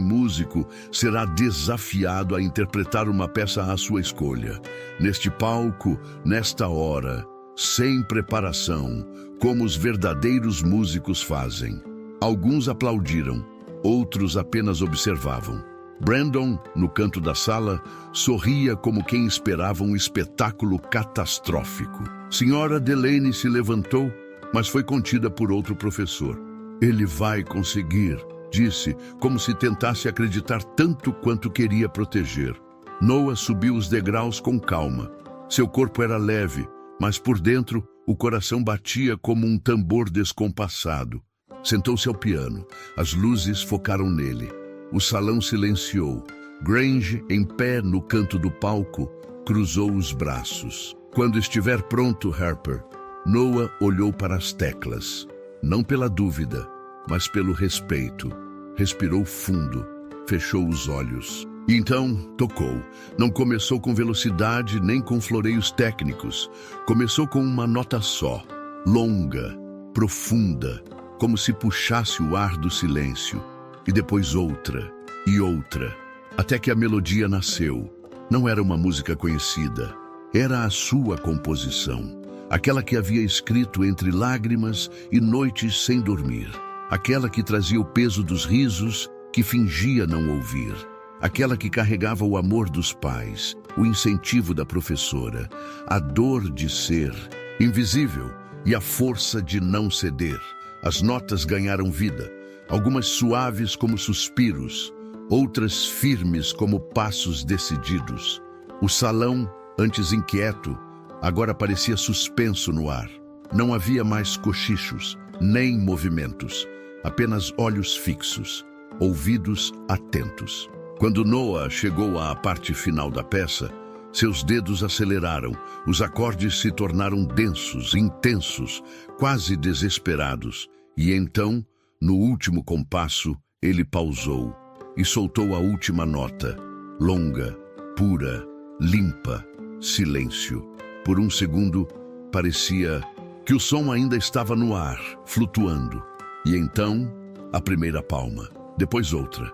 músico será desafiado a interpretar uma peça à sua escolha. Neste palco, nesta hora, sem preparação, como os verdadeiros músicos fazem. Alguns aplaudiram, outros apenas observavam. Brandon, no canto da sala, sorria como quem esperava um espetáculo catastrófico. Senhora Delaney se levantou, mas foi contida por outro professor. Ele vai conseguir, disse, como se tentasse acreditar tanto quanto queria proteger. Noah subiu os degraus com calma. Seu corpo era leve, mas por dentro o coração batia como um tambor descompassado. Sentou-se ao piano. As luzes focaram nele. O salão silenciou. Grange, em pé no canto do palco, cruzou os braços. Quando estiver pronto, Harper, Noah olhou para as teclas. Não pela dúvida, mas pelo respeito. Respirou fundo, fechou os olhos. E então, tocou. Não começou com velocidade nem com floreios técnicos. Começou com uma nota só, longa, profunda, como se puxasse o ar do silêncio. E depois outra, e outra, até que a melodia nasceu. Não era uma música conhecida, era a sua composição. Aquela que havia escrito entre lágrimas e noites sem dormir. Aquela que trazia o peso dos risos que fingia não ouvir. Aquela que carregava o amor dos pais, o incentivo da professora, a dor de ser invisível e a força de não ceder. As notas ganharam vida, algumas suaves como suspiros, outras firmes como passos decididos. O salão, antes inquieto, agora parecia suspenso no ar. Não havia mais cochichos, nem movimentos, apenas olhos fixos, ouvidos atentos. Quando Noah chegou à parte final da peça, Seus dedos aceleraram, os acordes se tornaram densos, intensos, quase desesperados. E então, no último compasso, ele pausou e soltou a última nota, longa, pura, limpa, silêncio. Por um segundo, parecia que o som ainda estava no ar, flutuando. E então, a primeira palma, depois outra,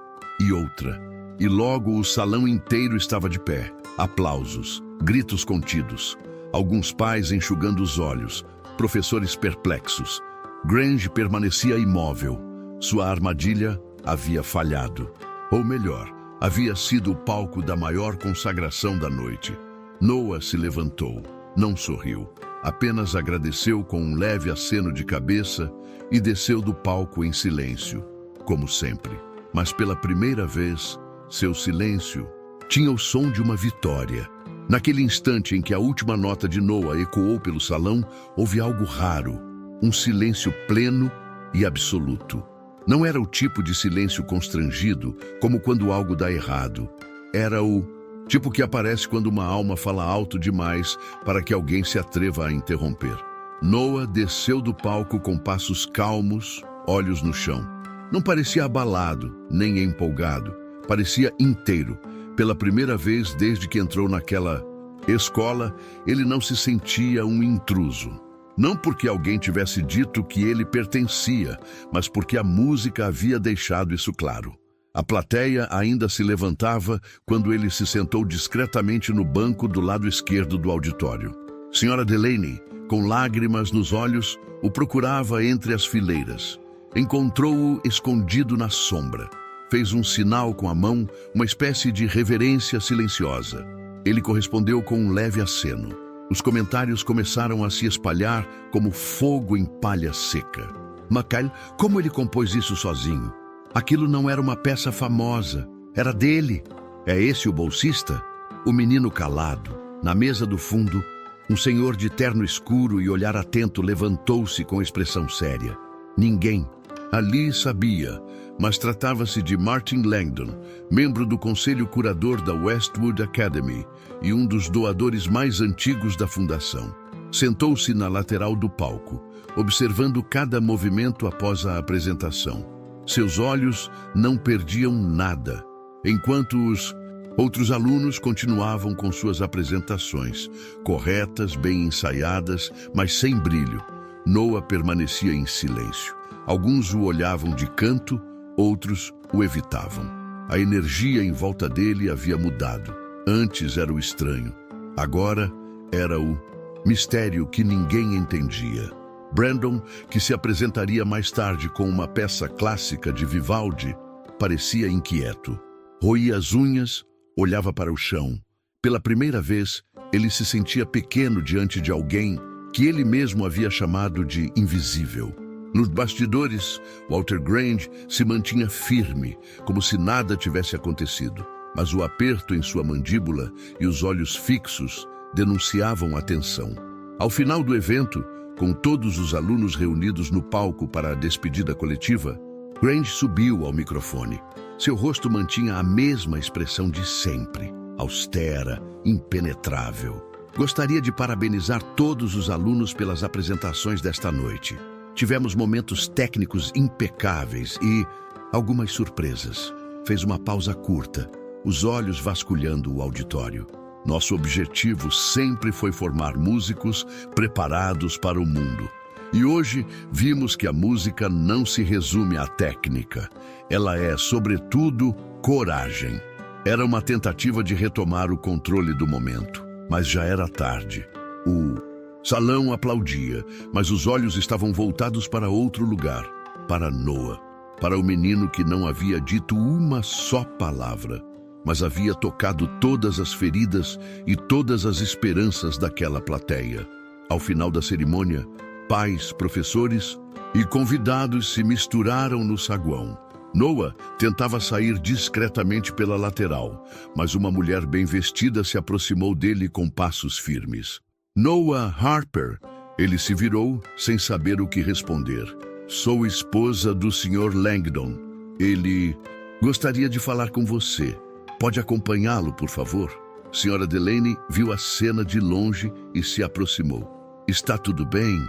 e logo o salão inteiro estava de pé. Aplausos, gritos contidos, alguns pais enxugando os olhos, professores perplexos. Grange permanecia imóvel. Sua armadilha havia falhado. Ou melhor, havia sido o palco da maior consagração da noite. Noah se levantou, não sorriu, apenas agradeceu com um leve aceno de cabeça e desceu do palco em silêncio, como sempre. Mas pela primeira vez, seu silêncio tinha o som de uma vitória. Naquele instante em que a última nota de Noah ecoou pelo salão, houve algo raro, um silêncio pleno e absoluto. Não era o tipo de silêncio constrangido, como quando algo dá errado. Era o tipo que aparece quando uma alma fala alto demais para que alguém se atreva a interromper. Noah desceu do palco com passos calmos, olhos no chão. Não parecia abalado, nem empolgado. Parecia inteiro. Pela primeira vez desde que entrou naquela escola, ele não se sentia um intruso. Não porque alguém tivesse dito que ele pertencia, mas porque a música havia deixado isso claro. A plateia ainda se levantava quando ele se sentou discretamente no banco do lado esquerdo do auditório. Senhora Delaney, com lágrimas nos olhos, o procurava entre as fileiras. Encontrou-o escondido na sombra. Fez um sinal com a mão, uma espécie de reverência silenciosa. Ele correspondeu com um leve aceno. Os comentários começaram a se espalhar como fogo em palha seca. Mikhail, como ele compôs isso sozinho? Aquilo não era uma peça famosa, era dele. É esse o bolsista? O menino calado, na mesa do fundo, um senhor de terno escuro e olhar atento levantou-se com expressão séria. Ninguém ali sabia, mas tratava-se de Martin Langdon, membro do conselho curador da Westwood Academy e um dos doadores mais antigos da fundação. Sentou-se na lateral do palco, observando cada movimento após a apresentação. Seus olhos não perdiam nada, enquanto os outros alunos continuavam com suas apresentações, corretas, bem ensaiadas, mas sem brilho. Noah permanecia em silêncio. Alguns o olhavam de canto, outros o evitavam. A energia em volta dele havia mudado. Antes era o estranho, agora era o mistério que ninguém entendia. Brandon, que se apresentaria mais tarde com uma peça clássica de Vivaldi, parecia inquieto. Roía as unhas, olhava para o chão. Pela primeira vez, ele se sentia pequeno diante de alguém que ele mesmo havia chamado de invisível. Nos bastidores, Walter Grange se mantinha firme, como se nada tivesse acontecido. Mas o aperto em sua mandíbula e os olhos fixos denunciavam a tensão. Ao final do evento, com todos os alunos reunidos no palco para a despedida coletiva, Grange subiu ao microfone. Seu rosto mantinha a mesma expressão de sempre, austera, impenetrável. Gostaria de parabenizar todos os alunos pelas apresentações desta noite. Tivemos momentos técnicos impecáveis e algumas surpresas. Fez uma pausa curta, os olhos vasculhando o auditório. Nosso objetivo sempre foi formar músicos preparados para o mundo. E hoje vimos que a música não se resume à técnica. Ela é, sobretudo, coragem. Era uma tentativa de retomar o controle do momento, mas já era tarde. O salão aplaudia, mas os olhos estavam voltados para outro lugar, para Noah, para o menino que não havia dito uma só palavra, mas havia tocado todas as feridas e todas as esperanças daquela plateia. Ao final da cerimônia, pais, professores e convidados se misturaram no saguão. Noah tentava sair discretamente pela lateral, mas uma mulher bem vestida se aproximou dele com passos firmes. Noah Harper, ele se virou sem saber o que responder. Sou esposa do Sr. Langdon. Ele gostaria de falar com você. Pode acompanhá-lo, por favor? Senhora Delaney viu a cena de longe e se aproximou. Está tudo bem?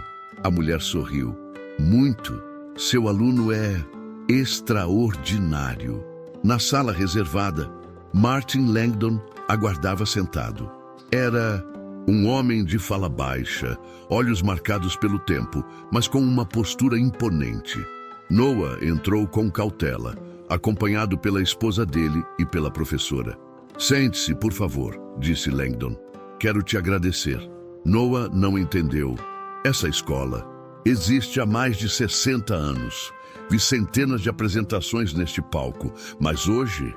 A mulher sorriu. Muito. Seu aluno é extraordinário. Na sala reservada, Martin Langdon aguardava sentado. Era um homem de fala baixa, olhos marcados pelo tempo, mas com uma postura imponente. Noah entrou com cautela, acompanhado pela esposa dele e pela professora. Sente-se, por favor, disse Langdon. Quero te agradecer. Noah não entendeu. Essa escola existe há mais de 60 anos. Vi centenas de apresentações neste palco, mas hoje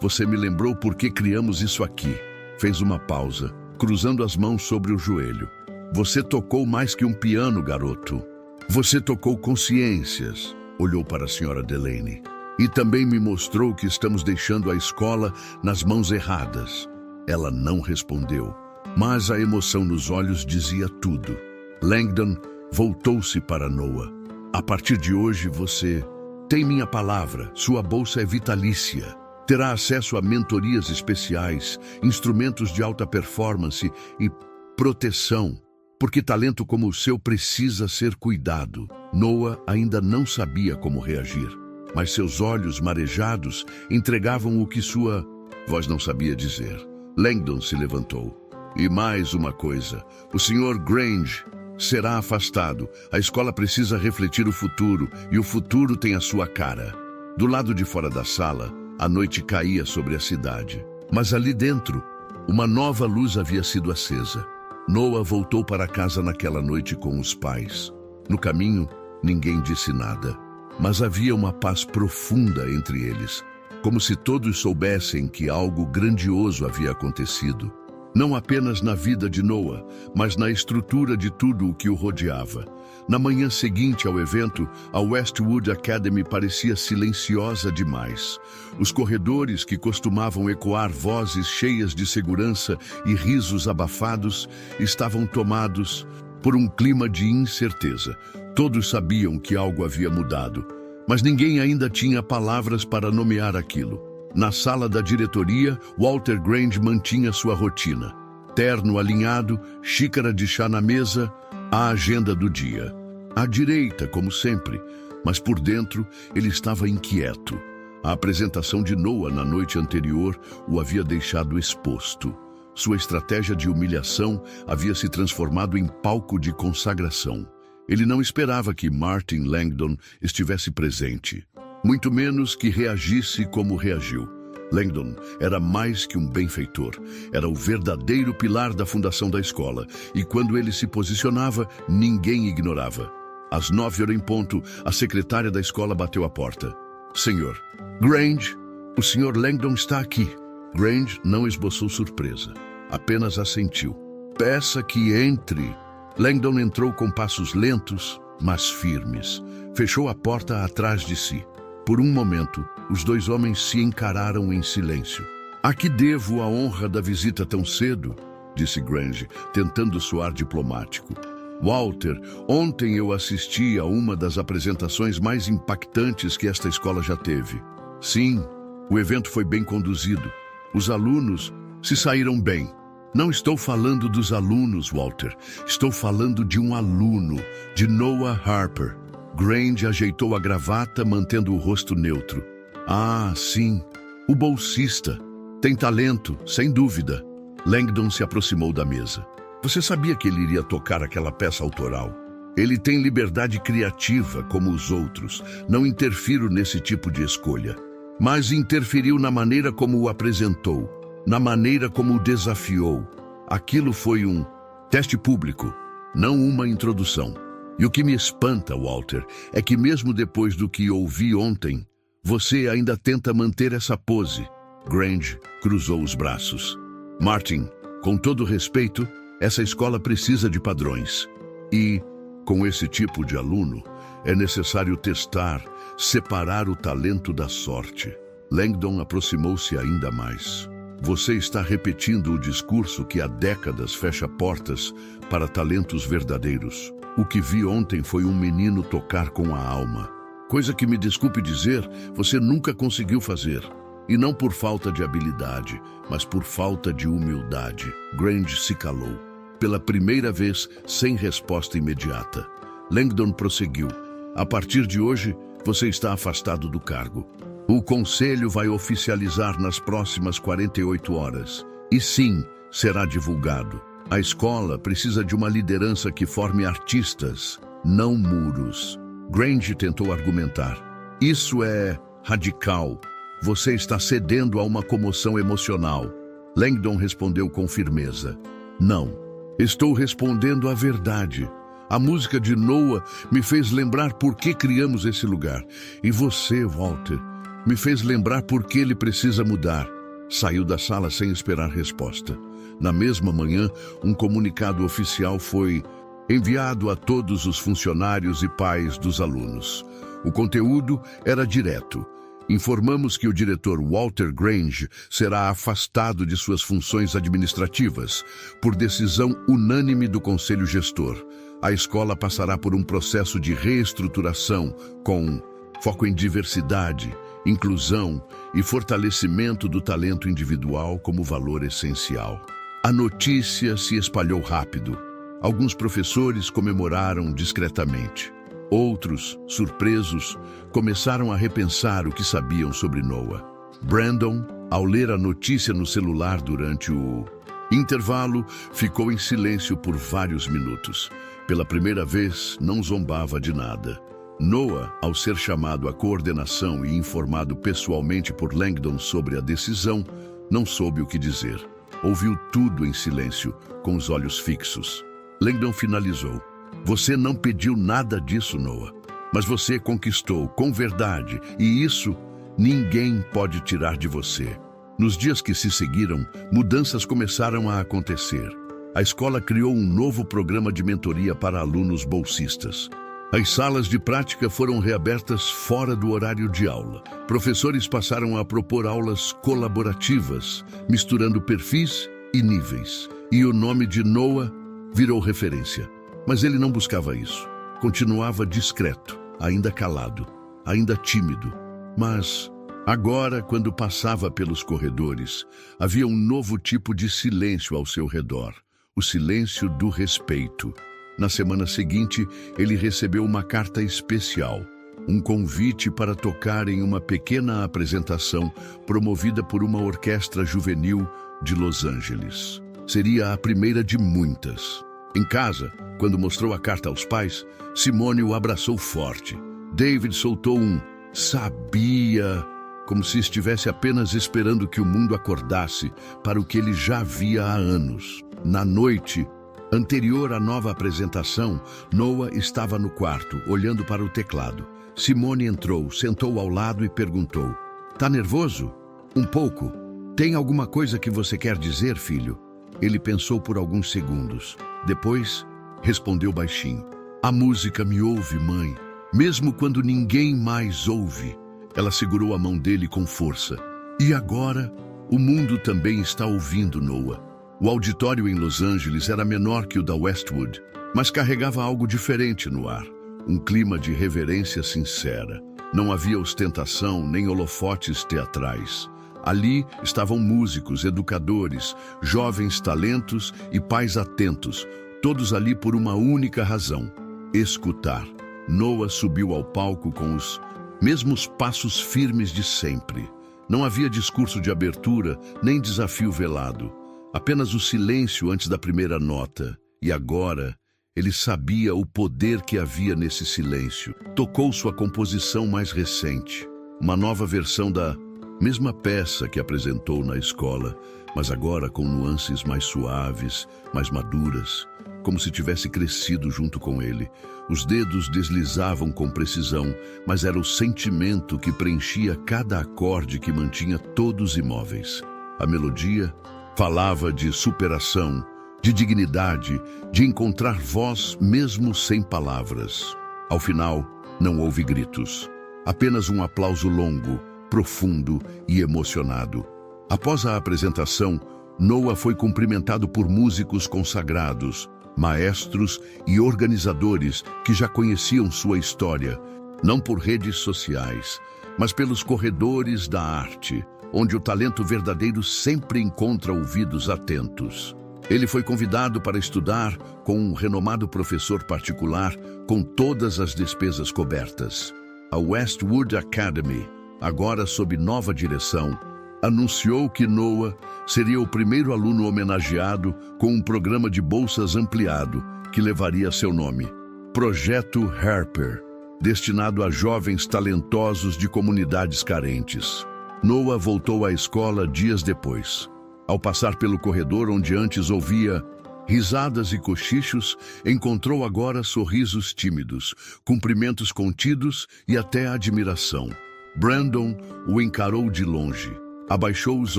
você me lembrou por que criamos isso aqui. Fez uma pausa, cruzando as mãos sobre o joelho. Você tocou mais que um piano, garoto. Você tocou consciências, olhou para a senhora Delaney. E também me mostrou que estamos deixando a escola nas mãos erradas. Ela não respondeu, mas a emoção nos olhos dizia tudo. Langdon voltou-se para Noah. A partir de hoje você tem minha palavra, sua bolsa é vitalícia. Terá acesso a mentorias especiais, instrumentos de alta performance e proteção, porque talento como o seu precisa ser cuidado. Noah ainda não sabia como reagir, mas seus olhos marejados entregavam o que sua voz não sabia dizer. Langdon se levantou. E mais uma coisa, o Sr. Grange será afastado. A escola precisa refletir o futuro, e o futuro tem a sua cara. Do lado de fora da sala, a noite caía sobre a cidade. Mas ali dentro, uma nova luz havia sido acesa. Noah voltou para casa naquela noite com os pais. No caminho, ninguém disse nada. Mas havia uma paz profunda entre eles, como se todos soubessem que algo grandioso havia acontecido. Não apenas na vida de Noah, mas na estrutura de tudo o que o rodeava. Na manhã seguinte ao evento, a Westwood Academy parecia silenciosa demais. Os corredores, que costumavam ecoar vozes cheias de segurança e risos abafados, estavam tomados por um clima de incerteza. Todos sabiam que algo havia mudado, mas ninguém ainda tinha palavras para nomear aquilo. Na sala da diretoria, Walter Grange mantinha sua rotina. Terno alinhado, xícara de chá na mesa, a agenda do dia. À direita, como sempre, mas por dentro ele estava inquieto. A apresentação de Noah na noite anterior o havia deixado exposto. Sua estratégia de humilhação havia se transformado em palco de consagração. Ele não esperava que Martin Langdon estivesse presente, muito menos que reagisse como reagiu. Langdon era mais que um benfeitor, era o verdadeiro pilar da fundação da escola, e quando ele se posicionava, ninguém ignorava. Às 9h em ponto, a secretária da escola bateu à porta. Senhor Grange, o Sr. Langdon está aqui. Grange não esboçou surpresa, apenas assentiu. Peça que entre. Langdon entrou com passos lentos, mas firmes. Fechou a porta atrás de si. Por um momento, os dois homens se encararam em silêncio. A que devo a honra da visita tão cedo? Disse Grange, tentando soar diplomático. Walter, ontem eu assisti a uma das apresentações mais impactantes que esta escola já teve. Sim, o evento foi bem conduzido. Os alunos se saíram bem. Não estou falando dos alunos, Walter. Estou falando de um aluno, de Noah Harper. Grange ajeitou a gravata, mantendo o rosto neutro. Ah, sim, o bolsista. Tem talento, sem dúvida. Langdon se aproximou da mesa. Você sabia que ele iria tocar aquela peça autoral? Ele tem liberdade criativa, como os outros. Não interfiro nesse tipo de escolha. Mas interferiu na maneira como o apresentou, na maneira como o desafiou. Aquilo foi um teste público, não uma introdução. E o que me espanta, Walter, é que mesmo depois do que ouvi ontem, você ainda tenta manter essa pose. Grange cruzou os braços. Martin, com todo respeito, essa escola precisa de padrões. E, com esse tipo de aluno, é necessário testar, separar o talento da sorte. Langdon aproximou-se ainda mais. Você está repetindo o discurso que há décadas fecha portas para talentos verdadeiros. O que vi ontem foi um menino tocar com a alma. Coisa que, me desculpe dizer, você nunca conseguiu fazer. E não por falta de habilidade, mas por falta de humildade. Grange se calou. Pela primeira vez, sem resposta imediata. Langdon prosseguiu. A partir de hoje, você está afastado do cargo. O conselho vai oficializar nas próximas 48 horas. E sim, será divulgado. A escola precisa de uma liderança que forme artistas, não muros. Grange tentou argumentar. Isso é radical. Você está cedendo a uma comoção emocional. Langdon respondeu com firmeza. Não, estou respondendo a verdade. A música de Noah me fez lembrar por que criamos esse lugar. E você, Walter, me fez lembrar por que ele precisa mudar. Saiu da sala sem esperar resposta. Na mesma manhã, um comunicado oficial foi enviado a todos os funcionários e pais dos alunos. O conteúdo era direto. Informamos que o diretor Walter Grange será afastado de suas funções administrativas por decisão unânime do Conselho Gestor. A escola passará por um processo de reestruturação com foco em diversidade, inclusão e fortalecimento do talento individual como valor essencial. A notícia se espalhou rápido. Alguns professores comemoraram discretamente. Outros, surpresos, começaram a repensar o que sabiam sobre Noah. Brandon, ao ler a notícia no celular durante o intervalo, ficou em silêncio por vários minutos. Pela primeira vez, não zombava de nada. Noah, ao ser chamado à coordenação e informado pessoalmente por Langdon sobre a decisão, não soube o que dizer. Ouviu tudo em silêncio, com os olhos fixos. Langdon finalizou. Você não pediu nada disso, Noah, mas você conquistou com verdade, e isso ninguém pode tirar de você. Nos dias que se seguiram, mudanças começaram a acontecer. A escola criou um novo programa de mentoria para alunos bolsistas. As salas de prática foram reabertas fora do horário de aula. Professores passaram a propor aulas colaborativas, misturando perfis e níveis. E o nome de Noah virou referência. Mas ele não buscava isso. Continuava discreto, ainda calado, ainda tímido. Mas agora, quando passava pelos corredores, havia um novo tipo de silêncio ao seu redor. O silêncio do respeito. Na semana seguinte, ele recebeu uma carta especial, um convite para tocar em uma pequena apresentação promovida por uma orquestra juvenil de Los Angeles. Seria a primeira de muitas. Em casa, quando mostrou a carta aos pais, Simone o abraçou forte. David soltou um "sabia", como se estivesse apenas esperando que o mundo acordasse para o que ele já via há anos. Na noite anterior à nova apresentação, Noah estava no quarto, olhando para o teclado. Simone entrou, sentou ao lado e perguntou: "Tá nervoso? Um pouco. Tem alguma coisa que você quer dizer, filho?" Ele pensou por alguns segundos. Depois, respondeu baixinho: "A música me ouve, mãe, mesmo quando ninguém mais ouve." Ela segurou a mão dele com força. "E agora, o mundo também está ouvindo, Noah." O auditório em Los Angeles era menor que o da Westwood, mas carregava algo diferente no ar. Um clima de reverência sincera. Não havia ostentação nem holofotes teatrais. Ali estavam músicos, educadores, jovens talentos e pais atentos, todos ali por uma única razão: escutar. Noah subiu ao palco com os mesmos passos firmes de sempre. Não havia discurso de abertura, nem desafio velado. Apenas o silêncio antes da primeira nota. E agora, ele sabia o poder que havia nesse silêncio. Tocou sua composição mais recente, uma nova versão da mesma peça que apresentou na escola, mas agora com nuances mais suaves, mais maduras, como se tivesse crescido junto com ele. Os dedos deslizavam com precisão, mas era o sentimento que preenchia cada acorde que mantinha todos imóveis. A melodia falava de superação, de dignidade, de encontrar voz mesmo sem palavras. Ao final, não houve gritos. Apenas um aplauso longo, profundo e emocionado. Após a apresentação, Noah foi cumprimentado por músicos consagrados, maestros e organizadores que já conheciam sua história, não por redes sociais, mas pelos corredores da arte, onde o talento verdadeiro sempre encontra ouvidos atentos. Ele foi convidado para estudar com um renomado professor particular, com todas as despesas cobertas. A Westwood Academy, agora sob nova direção, anunciou que Noah seria o primeiro aluno homenageado com um programa de bolsas ampliado que levaria seu nome, Projeto Harper, destinado a jovens talentosos de comunidades carentes. Noah voltou à escola dias depois. Ao passar pelo corredor onde antes ouvia risadas e cochichos, encontrou agora sorrisos tímidos, cumprimentos contidos e até admiração. Brandon o encarou de longe, abaixou os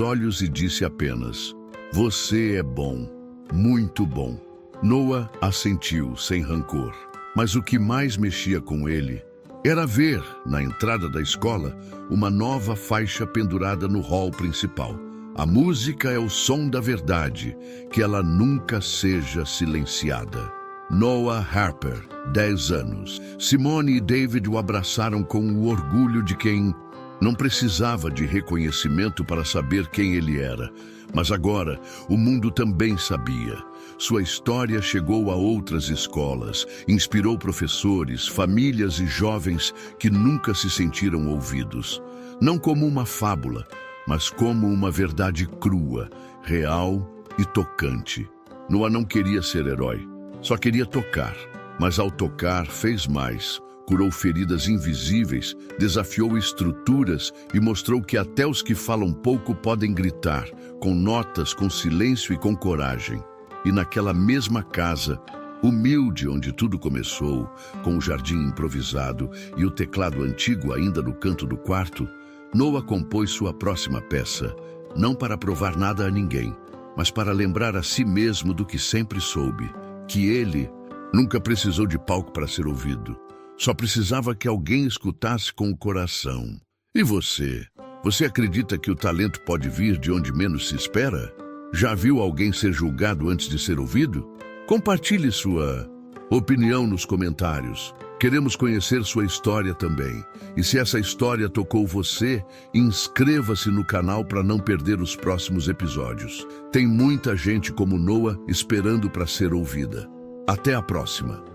olhos e disse apenas: "Você é bom, muito bom." Noah assentiu sem rancor, mas o que mais mexia com ele era ver, na entrada da escola, uma nova faixa pendurada no hall principal. A música é o som da verdade, que ela nunca seja silenciada. Noah Harper, 10 anos. Simone e David o abraçaram com o orgulho de quem não precisava de reconhecimento para saber quem ele era. Mas agora, o mundo também sabia. Sua história chegou a outras escolas, inspirou professores, famílias e jovens que nunca se sentiram ouvidos. Não como uma fábula, mas como uma verdade crua, real e tocante. Noah não queria ser herói, só queria tocar. Mas ao tocar, fez mais. Curou feridas invisíveis, desafiou estruturas e mostrou que até os que falam pouco podem gritar, com notas, com silêncio e com coragem. E naquela mesma casa, humilde onde tudo começou, com o jardim improvisado e o teclado antigo ainda no canto do quarto, Noah compôs sua próxima peça, não para provar nada a ninguém, mas para lembrar a si mesmo do que sempre soube, que ele nunca precisou de palco para ser ouvido. Só precisava que alguém escutasse com o coração. E você? Você acredita que o talento pode vir de onde menos se espera? Já viu alguém ser julgado antes de ser ouvido? Compartilhe sua opinião nos comentários. Queremos conhecer sua história também. E se essa história tocou você, inscreva-se no canal para não perder os próximos episódios. Tem muita gente como Noah esperando para ser ouvida. Até a próxima!